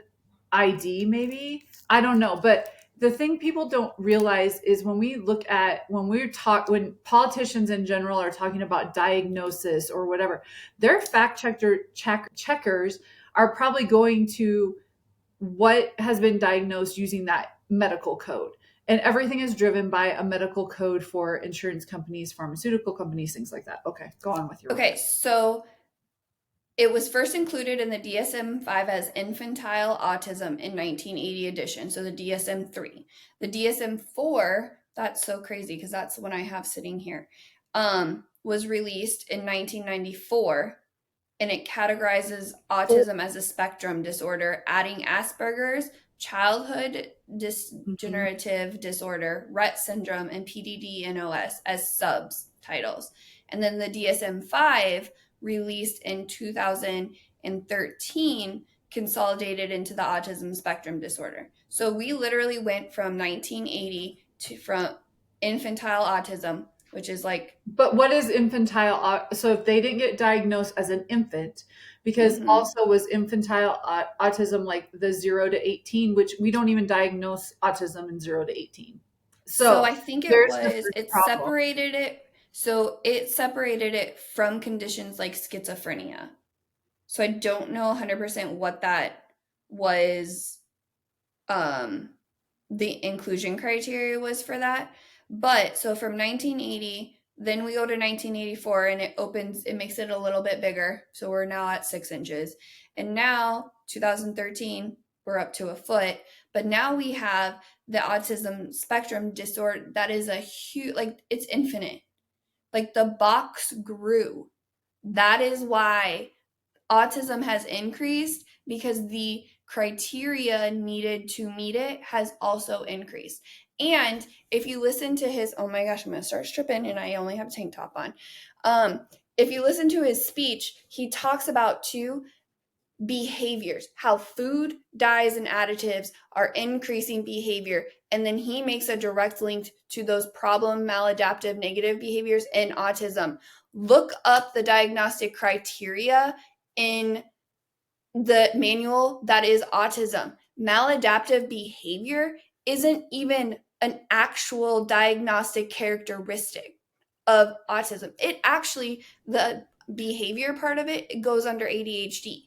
ID, maybe. I don't know, but the thing people don't realize is when we look at when politicians in general are talking about diagnosis or whatever, their checkers are probably going to what has been diagnosed using that medical code. And everything is driven by a medical code for insurance companies, pharmaceutical companies, things like that. Okay, go on with your Okay, report. so it was first included in the DSM-5 as infantile autism in 1980 edition, so the DSM-3. The DSM-4, that's so crazy because that's the one I have sitting here, was released in 1994, and it categorizes autism as a spectrum disorder, adding Asperger's, childhood Mhm. degenerative disorder, Rett syndrome, and PDD-NOS as subtitles. And then the DSM-5, released in 2013, consolidated into the autism spectrum disorder. So we literally went from 1980 to from infantile autism, which is like, But what is infantile? So if they didn't get diagnosed as an infant, because mm-hmm. also was infantile autism like the 0 to 18, which we don't even diagnose autism in 0 to 18. So So I think it there's the was, first it problem. separated it. So it separated it from conditions like schizophrenia. So I don't know 100% what that was, um, the inclusion criteria was for that. But so from 1980, then we go to 1984 and it makes it a little bit bigger. So we're now at 6 inches. And now, 2013, we're up to a foot. But now we have the autism spectrum disorder that is a huge, like, it's infinite. Like, the box grew. That is why autism has increased, because the criteria needed to meet it has also increased. And if you listen to his, oh my gosh, I'm going to start stripping and I only have a tank top on. If you listen to his speech, he talks about two behaviors, how food, dyes, and additives are increasing behavior. And then he makes a direct link to those problem, maladaptive, negative behaviors in autism. Look up the diagnostic criteria in the manual that is autism. Maladaptive behavior isn't even an actual diagnostic characteristic of autism. It actually, the behavior part of it goes under ADHD.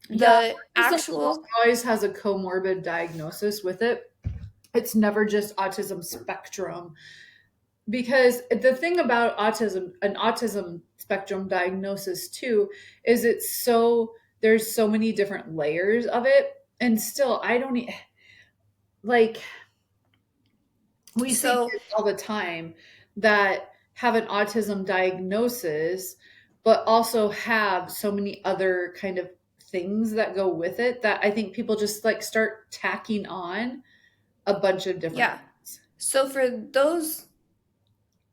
Yeah, The autism almost actual, always has a comorbid diagnosis with it. It's never just autism spectrum. Because the thing about autism, an autism spectrum diagnosis too, is there's so many different layers of it. And still, I don't like, we see so kids all the time that have an autism diagnosis, but also have so many other kind of things that go with it that I think people just like start tacking on a bunch of different yeah. things. So for those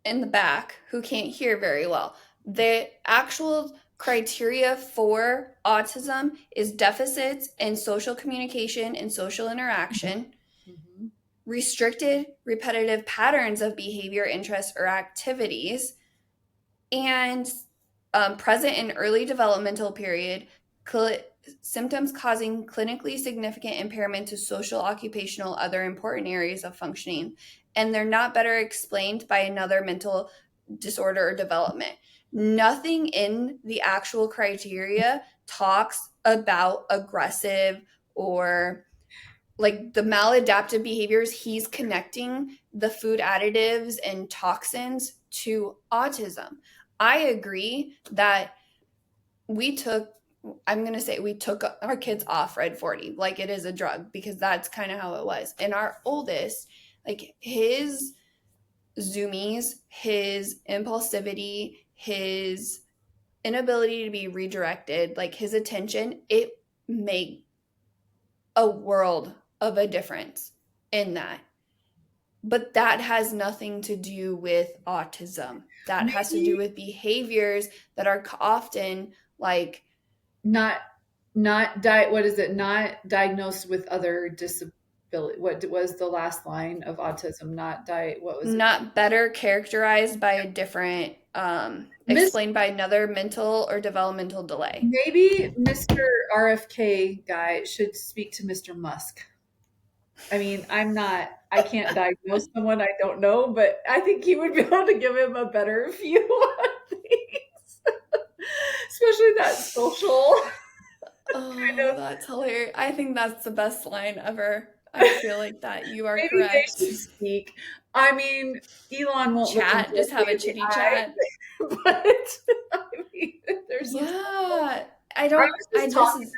in the back who can't hear very well, the actual criteria for autism is deficits in social communication and social Mhm. interaction, Mhm. restricted repetitive patterns of behavior, interests, or activities, and present in early developmental period, cl- symptoms causing clinically significant impairment to social, occupational, other important areas of functioning, and they're not better explained by another mental disorder or development. Nothing in the actual criteria talks about aggressive or like the maladaptive behaviors. He's connecting the food additives and toxins to autism. I agree that we took, I'm going to say we took our kids off Red 40 like it is a drug, because that's kind of how it was. And our oldest, like his zoomies, his impulsivity, his inability to be redirected, like his attention, it made a world of a difference in that. but that has nothing to do with autism. That has to do Maybe with behaviors that are often like not what is it? Not diagnosed with other disability. What was the last line of autism? Not what was it? not better characterized by a different Miss explained by another mental or developmental delay. Maybe Mr. RFK guy should speak to Mr. Musk. I mean, I can't diagnose someone I don't know, but I think he would be able to give him a better view on things, especially that social kind Oh, of. that's hilarious. I think that's the best line ever. I feel like that you are Maybe they correct. should speak. I mean, Elon won't look him Chat, just have directly a in the chitty eye, chat. but I mean, there's some stuff. Yeah. I was I just this talking is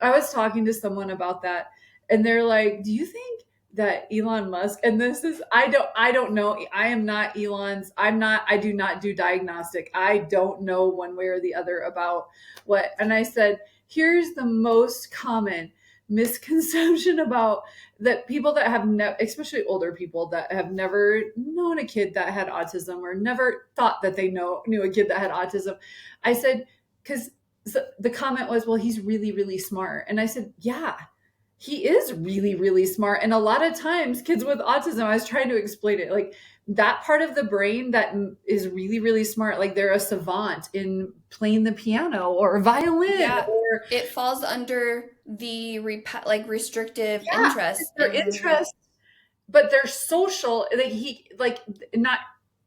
I was talking to someone about that, and they're like, "Do you think that Elon Musk?" And this is I don't know. I am not Elon's. I'm not. I do not do diagnostic. I don't know one way or the other about what. And I said, "Here's the most common misconception about that people that have especially older people that have never known a kid that had autism or never thought that they knew a kid that had autism." I said, because so the comment was, well, he's really, really smart. And I said, yeah, he is really, really smart. And a lot of times, kids with autism, I was trying to explain it, like that part of the brain that is really, really smart, like they're a savant in playing the piano or violin yeah, or, it falls under the like restrictive yeah, it's interest their in like interest, but they're social. Like not,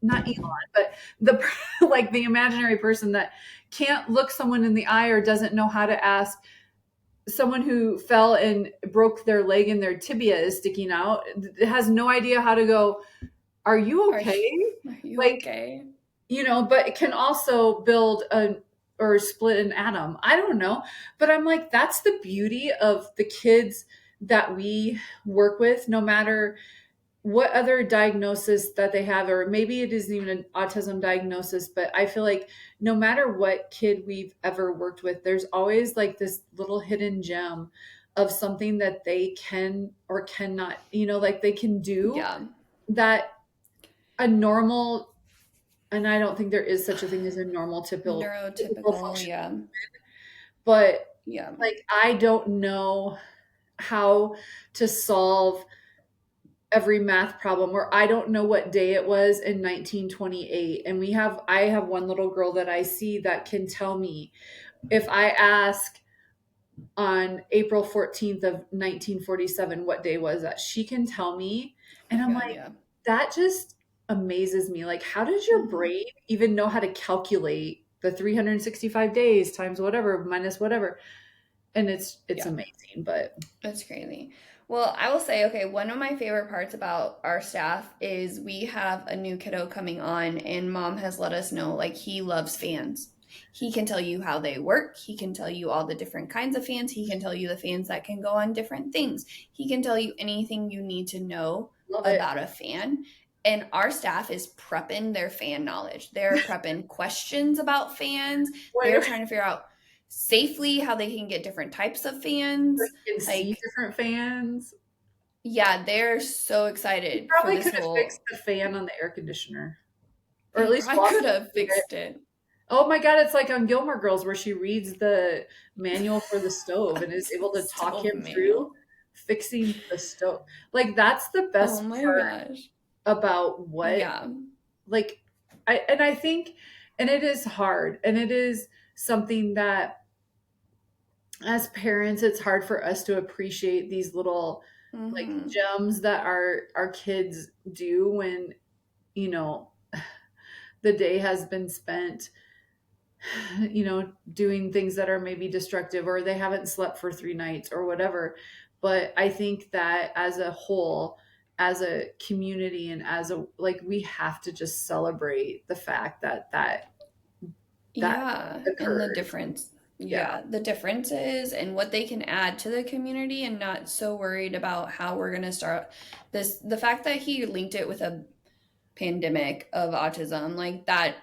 not Elon, but the, like the imaginary person that can't look someone in the eye or doesn't know how to ask someone who fell and broke their leg and their tibia is sticking out, has no idea how to go, are you are okay? are you Like, okay? but it can also build a or split an atom. I don't know. But I'm like, that's the beauty of the kids that we work with, no matter what other diagnosis that they have, or maybe it isn't even an autism diagnosis, but I feel like no matter what kid we've ever worked with, there's always like this little hidden gem of something that they can or cannot, like they can do Yeah. that a normal, and I don't think there is such a thing as a normal typical Neurotypical, function, yeah. but Yeah. like I don't know how to solve every math problem, or I don't know what day it was in 1928. And I have one little girl that I see that can tell me, if I ask on April 14th of 1947 what day was that, she can tell me. Oh And my I'm God, like, yeah. that just amazes me. Like, how does your Hmm. brain even know how to calculate the 365 days times whatever minus whatever? And it's Yeah. amazing. But That's crazy. Well, I will say, okay, one of my favorite parts about our staff is we have a new kiddo coming on, and mom has let us know like he loves fans. He can tell you how they work. He can tell you all the different kinds of fans. He can tell you the fans that can go on different things. He can tell you anything you need to know love it. about a fan. And our staff is prepping their fan knowledge. They're prepping questions about fans. They're Where trying to figure out safely how they can get different types of you fans. can see Like, different fans. yeah, they're so You excited for probably this could have fixed whole. the fan on the air conditioner, or at They least probably walked could her have through it. fixed it. Oh my God, it's like on Gilmore Girls where she reads the manual for the stove and is able to talk Stove him through manual. fixing the stove. Like, that's the Oh best my part gosh. about what, Yeah. like, I think, and it is hard, and it is something that as parents, it's hard for us to appreciate these little like Mm-hmm. gems that our kids do when, you know, the day has been spent, doing things that are maybe destructive, or they haven't slept for 3 nights or whatever. But I think that as a whole, as a community, and as a, like, we have to just celebrate the fact that Yeah. And the occurred. difference. Yeah. Yeah. The differences and what they can add to the community, and not so worried about how we're going to start this. The fact that he linked it with a pandemic of autism, like that.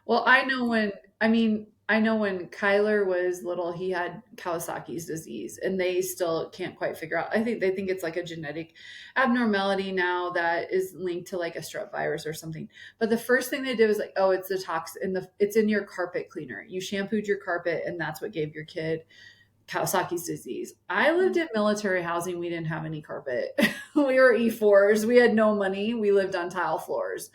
Well, I know when, I mean, I know when Kyler was little, he had Kawasaki's disease, and they still can't quite figure out. I think they think it's like a genetic abnormality now that is linked to like a strep virus or something. But the first thing they did was like, oh, it's the toxin it's in your carpet cleaner. You shampooed your carpet, and that's what gave your kid Kawasaki's disease. I lived in military housing. We didn't have any carpet. We were E4s. We had no money. We lived on tile floors.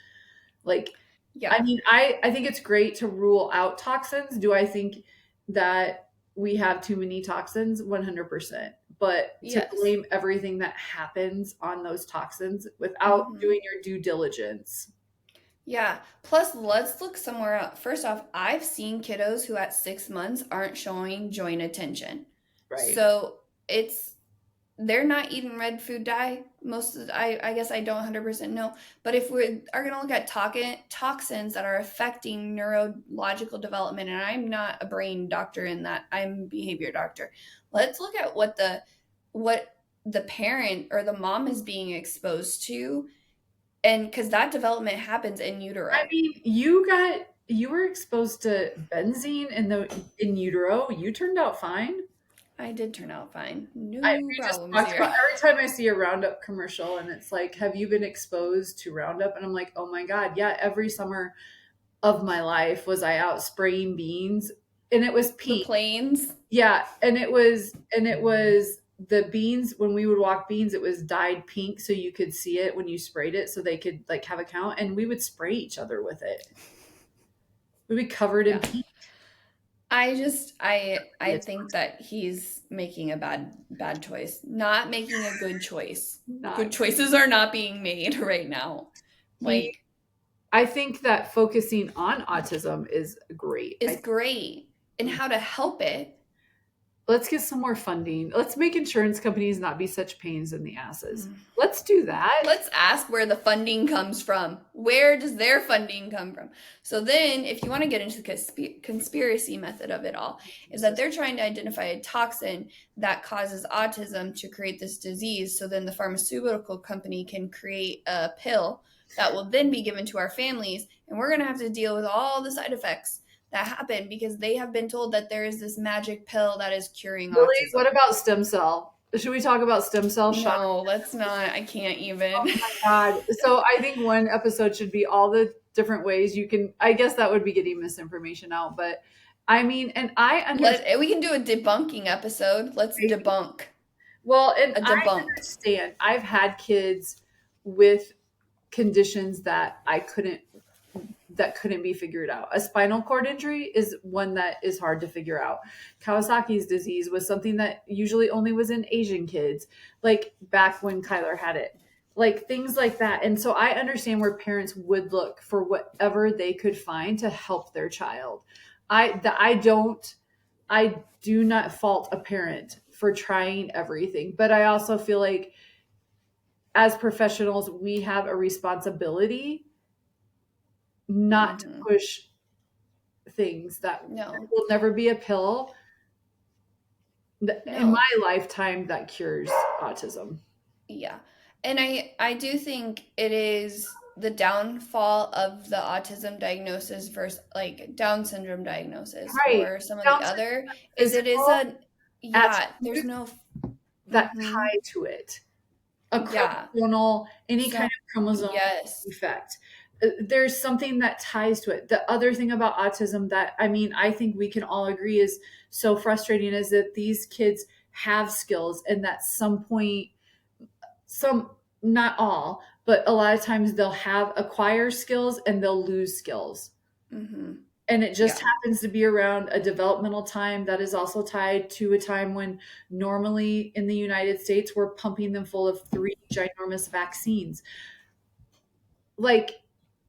Like, I Yeah. mean, I think it's great to rule out toxins. Do I think that we have too many toxins? 100%. But to Yes. blame everything that happens on those toxins without Hmm. doing your due diligence. Yeah. Plus, let's look somewhere else. First off, I've seen kiddos who at 6 months aren't showing joint attention. Right. So it's they're not eating red food dye. Most of I guess I don't 100% know. But if we are going to look at toxins that are affecting neurological development, and I'm not a brain doctor in that, I'm a behavior doctor. Let's look at what the parent or the mom is being exposed to, and because that development happens in I utero. mean, you were exposed to benzene in utero. You turned out fine. I did turn out fine. I No we just problems talked here. about every time I see a Roundup commercial and it's like, have you been exposed to Roundup? And I'm like, oh my God, yeah, every summer of my life was I out spraying beans and it was The pink. planes. Yeah, and it was the beans when we would walk beans, it was dyed pink so you could see it when you sprayed it so they could like have a count and we would spray each other with it. We'd be covered in Yeah. pink. I It's think that he's making a bad choice. Not making a good choice. Good not choices are not being made right now. he Like, I think that focusing on autism is great. is great. And how to help it. Let's get some more funding. Let's make insurance companies not be such pains in the asses. Mm. Let's do that. Let's ask where the funding comes from. Where does their funding come from? So then, if you want to get into the conspiracy method of it all, is that they're trying to identify a toxin that causes autism to create this disease. So then the pharmaceutical company can create a pill that will then be given to our families, and we're going to have to deal with all the side effects that happen because they have been told that there is this magic pill that is curing Really? What autism. about stem cell? Should we talk about stem cell shots? No, let's not. I can't even. God. So I think one episode should be all the different ways you can. I guess that would be getting misinformation out, but I mean, and I understand. We can do a debunking episode. Let's debunk Well, and a I debunked. understand. I've had kids with conditions that couldn't be figured out. A spinal cord injury is one that is hard to figure out. Kawasaki's disease was something that usually only was in Asian kids, like back when Kyler had it. Like things like that. And so I understand where parents would look for whatever they could find to help their child. I do not fault a parent for trying everything, but I also feel like as professionals, we have a responsibility not to Hmm. push things that No, will never be a pill in no, my lifetime that cures autism. yeah, and I do think it is the downfall of the autism diagnosis versus like Down syndrome diagnosis Right. or some of Down the syndrome, other is it is physical a yeah. There's attributes no. that Hmm. tie to it. A Yeah. chromosomal, any kind So of chromosome yes. defect. There's something that ties to it. The other thing about autism that I mean, I think we can all agree is so frustrating is that these kids have skills and that some point some not all, but a lot of times they'll have acquire skills and they'll lose skills. Hmm. And it just Yeah. happens to be around a developmental time that is also tied to a time when normally in the United States we're pumping them full of three ginormous vaccines. Like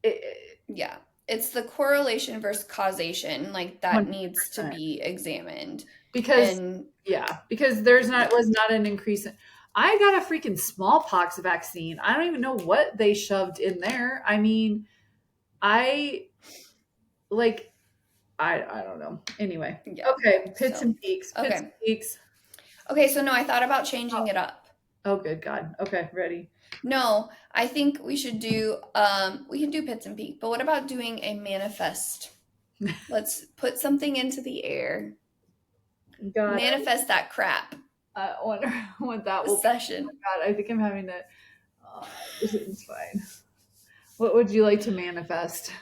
it, Yeah. It's the correlation versus causation, like that needs to 100%. be examined. Because And yeah, because there's not yeah. was not an increase in I got a freaking smallpox vaccine. I don't even know what they shoved in there. I mean, I like I don't know. Anyway. Yeah. Okay, pits So, and peaks. Pits and okay. peaks. Okay, so no, I thought about changing Oh, it up. oh good God. Okay, ready. No, I think we should do we can do pits and peak, but what about doing a manifest? Let's put something into the air. God, Manifest that crap. I wonder what that The will be. Oh session. God, I think I'm having to. It's fine. What would you like to manifest?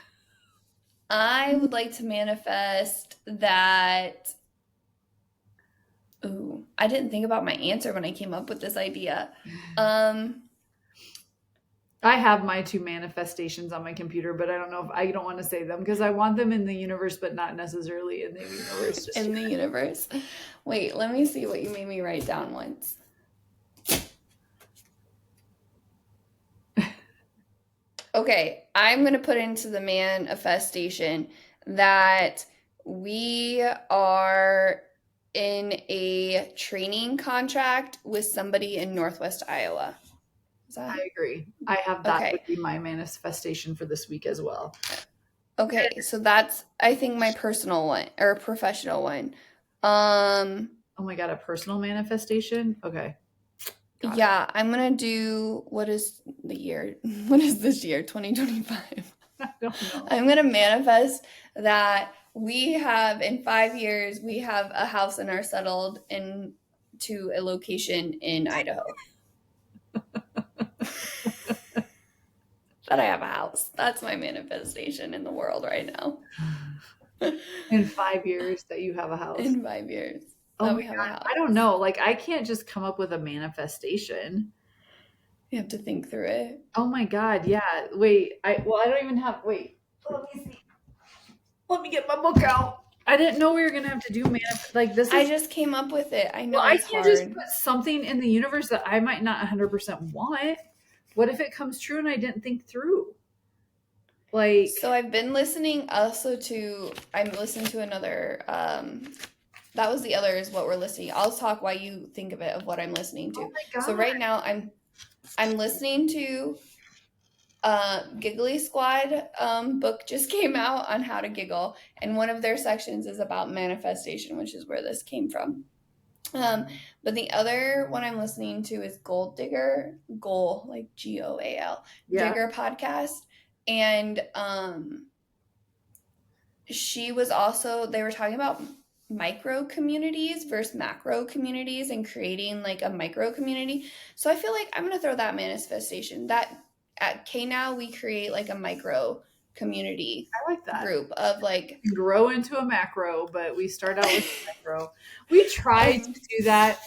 I would like to manifest that. Ooh, I didn't think about my answer when I came up with this idea. Um, I have my two manifestations on my computer, but I don't want to say them because I want them in the universe, but not necessarily in the universe just in yet. the universe. Wait, let me see what you made me write down once. Okay, I'm going to put into the manifestation that we are in a training contract with somebody in Northwest Iowa. Is that I agree. I have that would okay? be my manifestation for this week as well. Okay, so that's I think my personal one or professional one. Um Oh my God, a personal manifestation? Okay, got it. yeah, I'm gonna do what is the year? What is this year? 2025. I don't know. I'm gonna manifest that we have in 5 years we have a house and are settled into a location in Idaho. That I have a house. That's my manifestation in the world right now. In 5 years that you have a house. In 5 years Oh that my we have a God, I don't house. know. Like, I can't just come up with a manifestation. You have to think through it. Oh my God, yeah. Wait, I don't even have, wait, let me see. Let me get my book out. I didn't know we were gonna have to do like this I is just came up with it. I well, know I it's can't just hard. put something in the universe that I might not 100% want. What if it comes true and I didn't think through? Like, So I've been listening also to I'm listening to another that was the other is what we're listening. I'll talk while you think of it of what I'm listening oh to. my So God. right now I'm listening to Giggly Squad book just came out on how to giggle, and one of their sections is about manifestation, which is where this came from. Um, but the other one I'm listening to is Gold Digger, Goal like Goal, Yeah. Digger podcast, and she was also they were talking about micro communities versus macro communities and creating like a micro community. So I feel like I'm gonna throw that manifestation that at K now we create like a micro community I like that. group of like Grow into a macro, but we start out with micro. We tried to of do that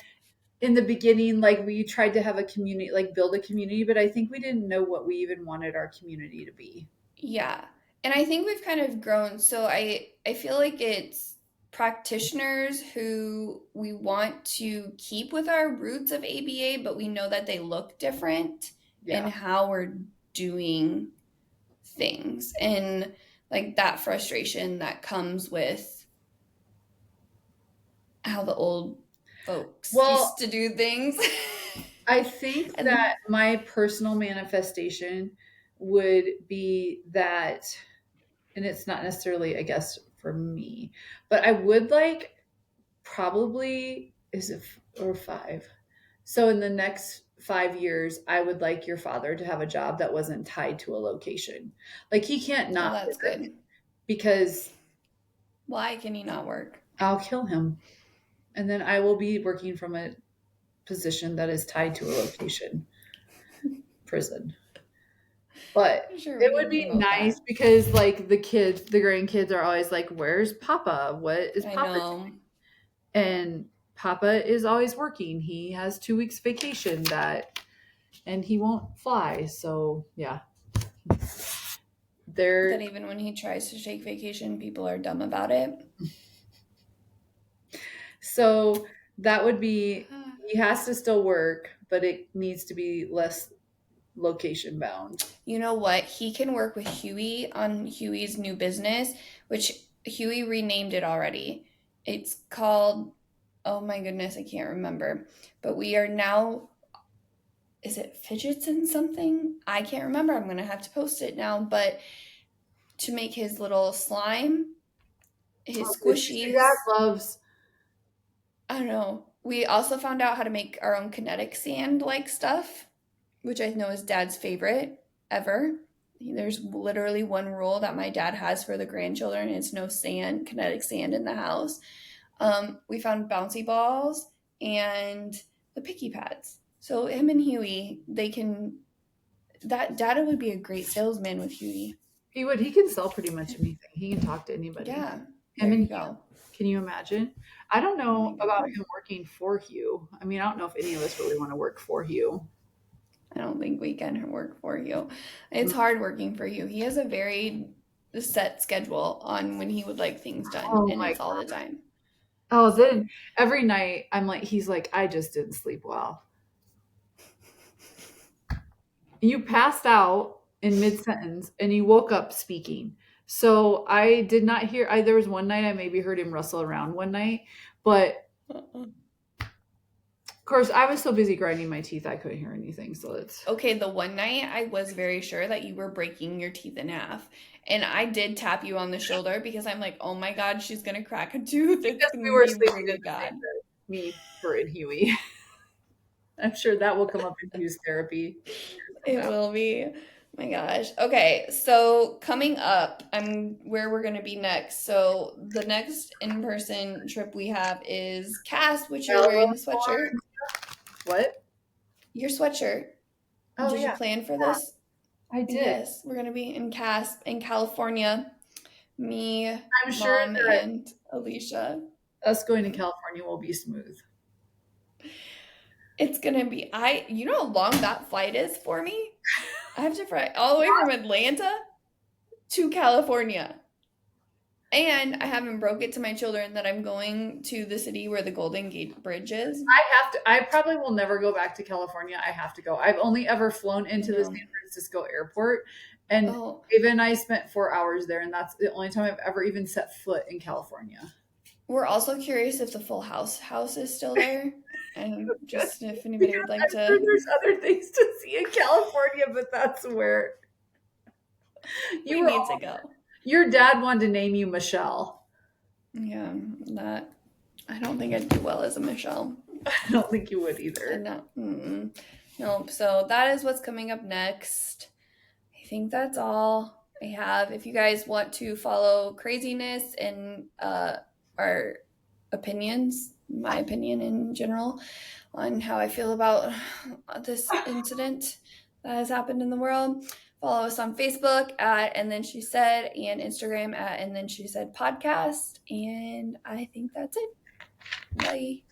in the beginning, like we tried to have a community, like build a community, but I think we didn't know what we even wanted our community to be. yeah. And I think we've kind of grown. So I feel like it's practitioners who we want to keep with our roots of ABA, but we know that they look different in Yeah. how we're doing things and like that frustration that comes with how the old folks Well, used to do things. I think And that my personal manifestation would be that, and it's not necessarily, I guess, for me, but I would like probably, is it or five? So in the next 5 years, I would like your father to have a job that wasn't tied to a location. Like he can't oh, not that's work good. because Why can he not work? I'll kill him. And then I will be working from a position that is tied to a location, prison. But Sure, it we would can be promote nice that. because like the grandkids are always like, "Where's Papa? What is I Papa?" know. And Papa is always working. He has 2 weeks vacation and he won't fly. So yeah, they're That even when he tries to take vacation, people are dumb about it. so that would be he has to still work, but it needs to be less location bound. You know what? He can work with Huey on Huey's new business, which Huey renamed it already. It's called, oh my goodness, I can't remember. But we are now, is it Fidgets and something? I can't remember. I'm going to have to post it now. But to make his little slime, Oh, his did you see that? squishies, Loves. I don't know. We also found out how to make our own kinetic sand like stuff, which I know is dad's favorite ever. There's literally one rule that my dad has for the grandchildren. It's no sand, kinetic sand in the house. We found bouncy balls and the picky pads. So him and Huey, they can. That Dada would be a great salesman with Huey. He would. He can sell pretty much anything. He can talk to anybody. Yeah, Him there and you Hugh. go. Can you imagine? I don't Oh know my about gosh. him working for Hugh. I mean, I don't know if any of us really want to work for Hugh. I don't think we can work for you. It's hard working for you. He has a very set schedule on when he would like things done, Oh and my it's all god. the time. Oh, So, then every night I'm like, he's like, I just didn't sleep well. You passed out in mid sentence and you woke up speaking. So I did not hear. There was one night I maybe heard him rustle around one night, but uh-uh. of course I was so busy grinding my teeth I couldn't hear anything. So it's Okay, the one night I was very sure that you were breaking your teeth in half. And I did tap you on the shoulder because I'm like, oh my God, she's gonna crack a tooth. It's because we gonna were be sleeping in really the same bad. bed, me, her, and Huey. I'm sure that will come up in Hugh's therapy from It that. will be. My gosh. Okay, so coming up, I'm where we're gonna be next. So the next in-person trip we have is Cass, which you're wearing Album the sweatshirt. What? Your sweatshirt. Oh Did you yeah, plan for this? I did. Yes, we're gonna be in Cass in California. Me, I'm sure mom, that and Alicia. us going to California will be smooth. It's gonna be you know how long that flight is for me? I have to fly all the way from Atlanta to California. And I haven't broke it to my children that I'm going to the city where the Golden Gate Bridge is. I have to. I probably will never go back to California. I have to go. I've only ever flown I into the San know. Francisco airport, and Oh, Ava and I spent 4 hours there, and that's the only time I've ever even set foot in California. we're also curious if the Full House is still there, and Good. just if anybody Because would like I'm sure to. there's other things to see in California, but that's where you We were. need to go. Your dad wanted to name you Michelle. Yeah, that I don't think I'd do well as a Michelle. I don't think you would And either. no, nope. So that is what's coming up next. I think that's all I have. If you guys want to follow craziness and our opinions, my opinion in general, on how I feel about this incident that has happened in the world, follow us on Facebook at And Then She Said and Instagram at And Then She Said Podcast. And I think that's it. Bye.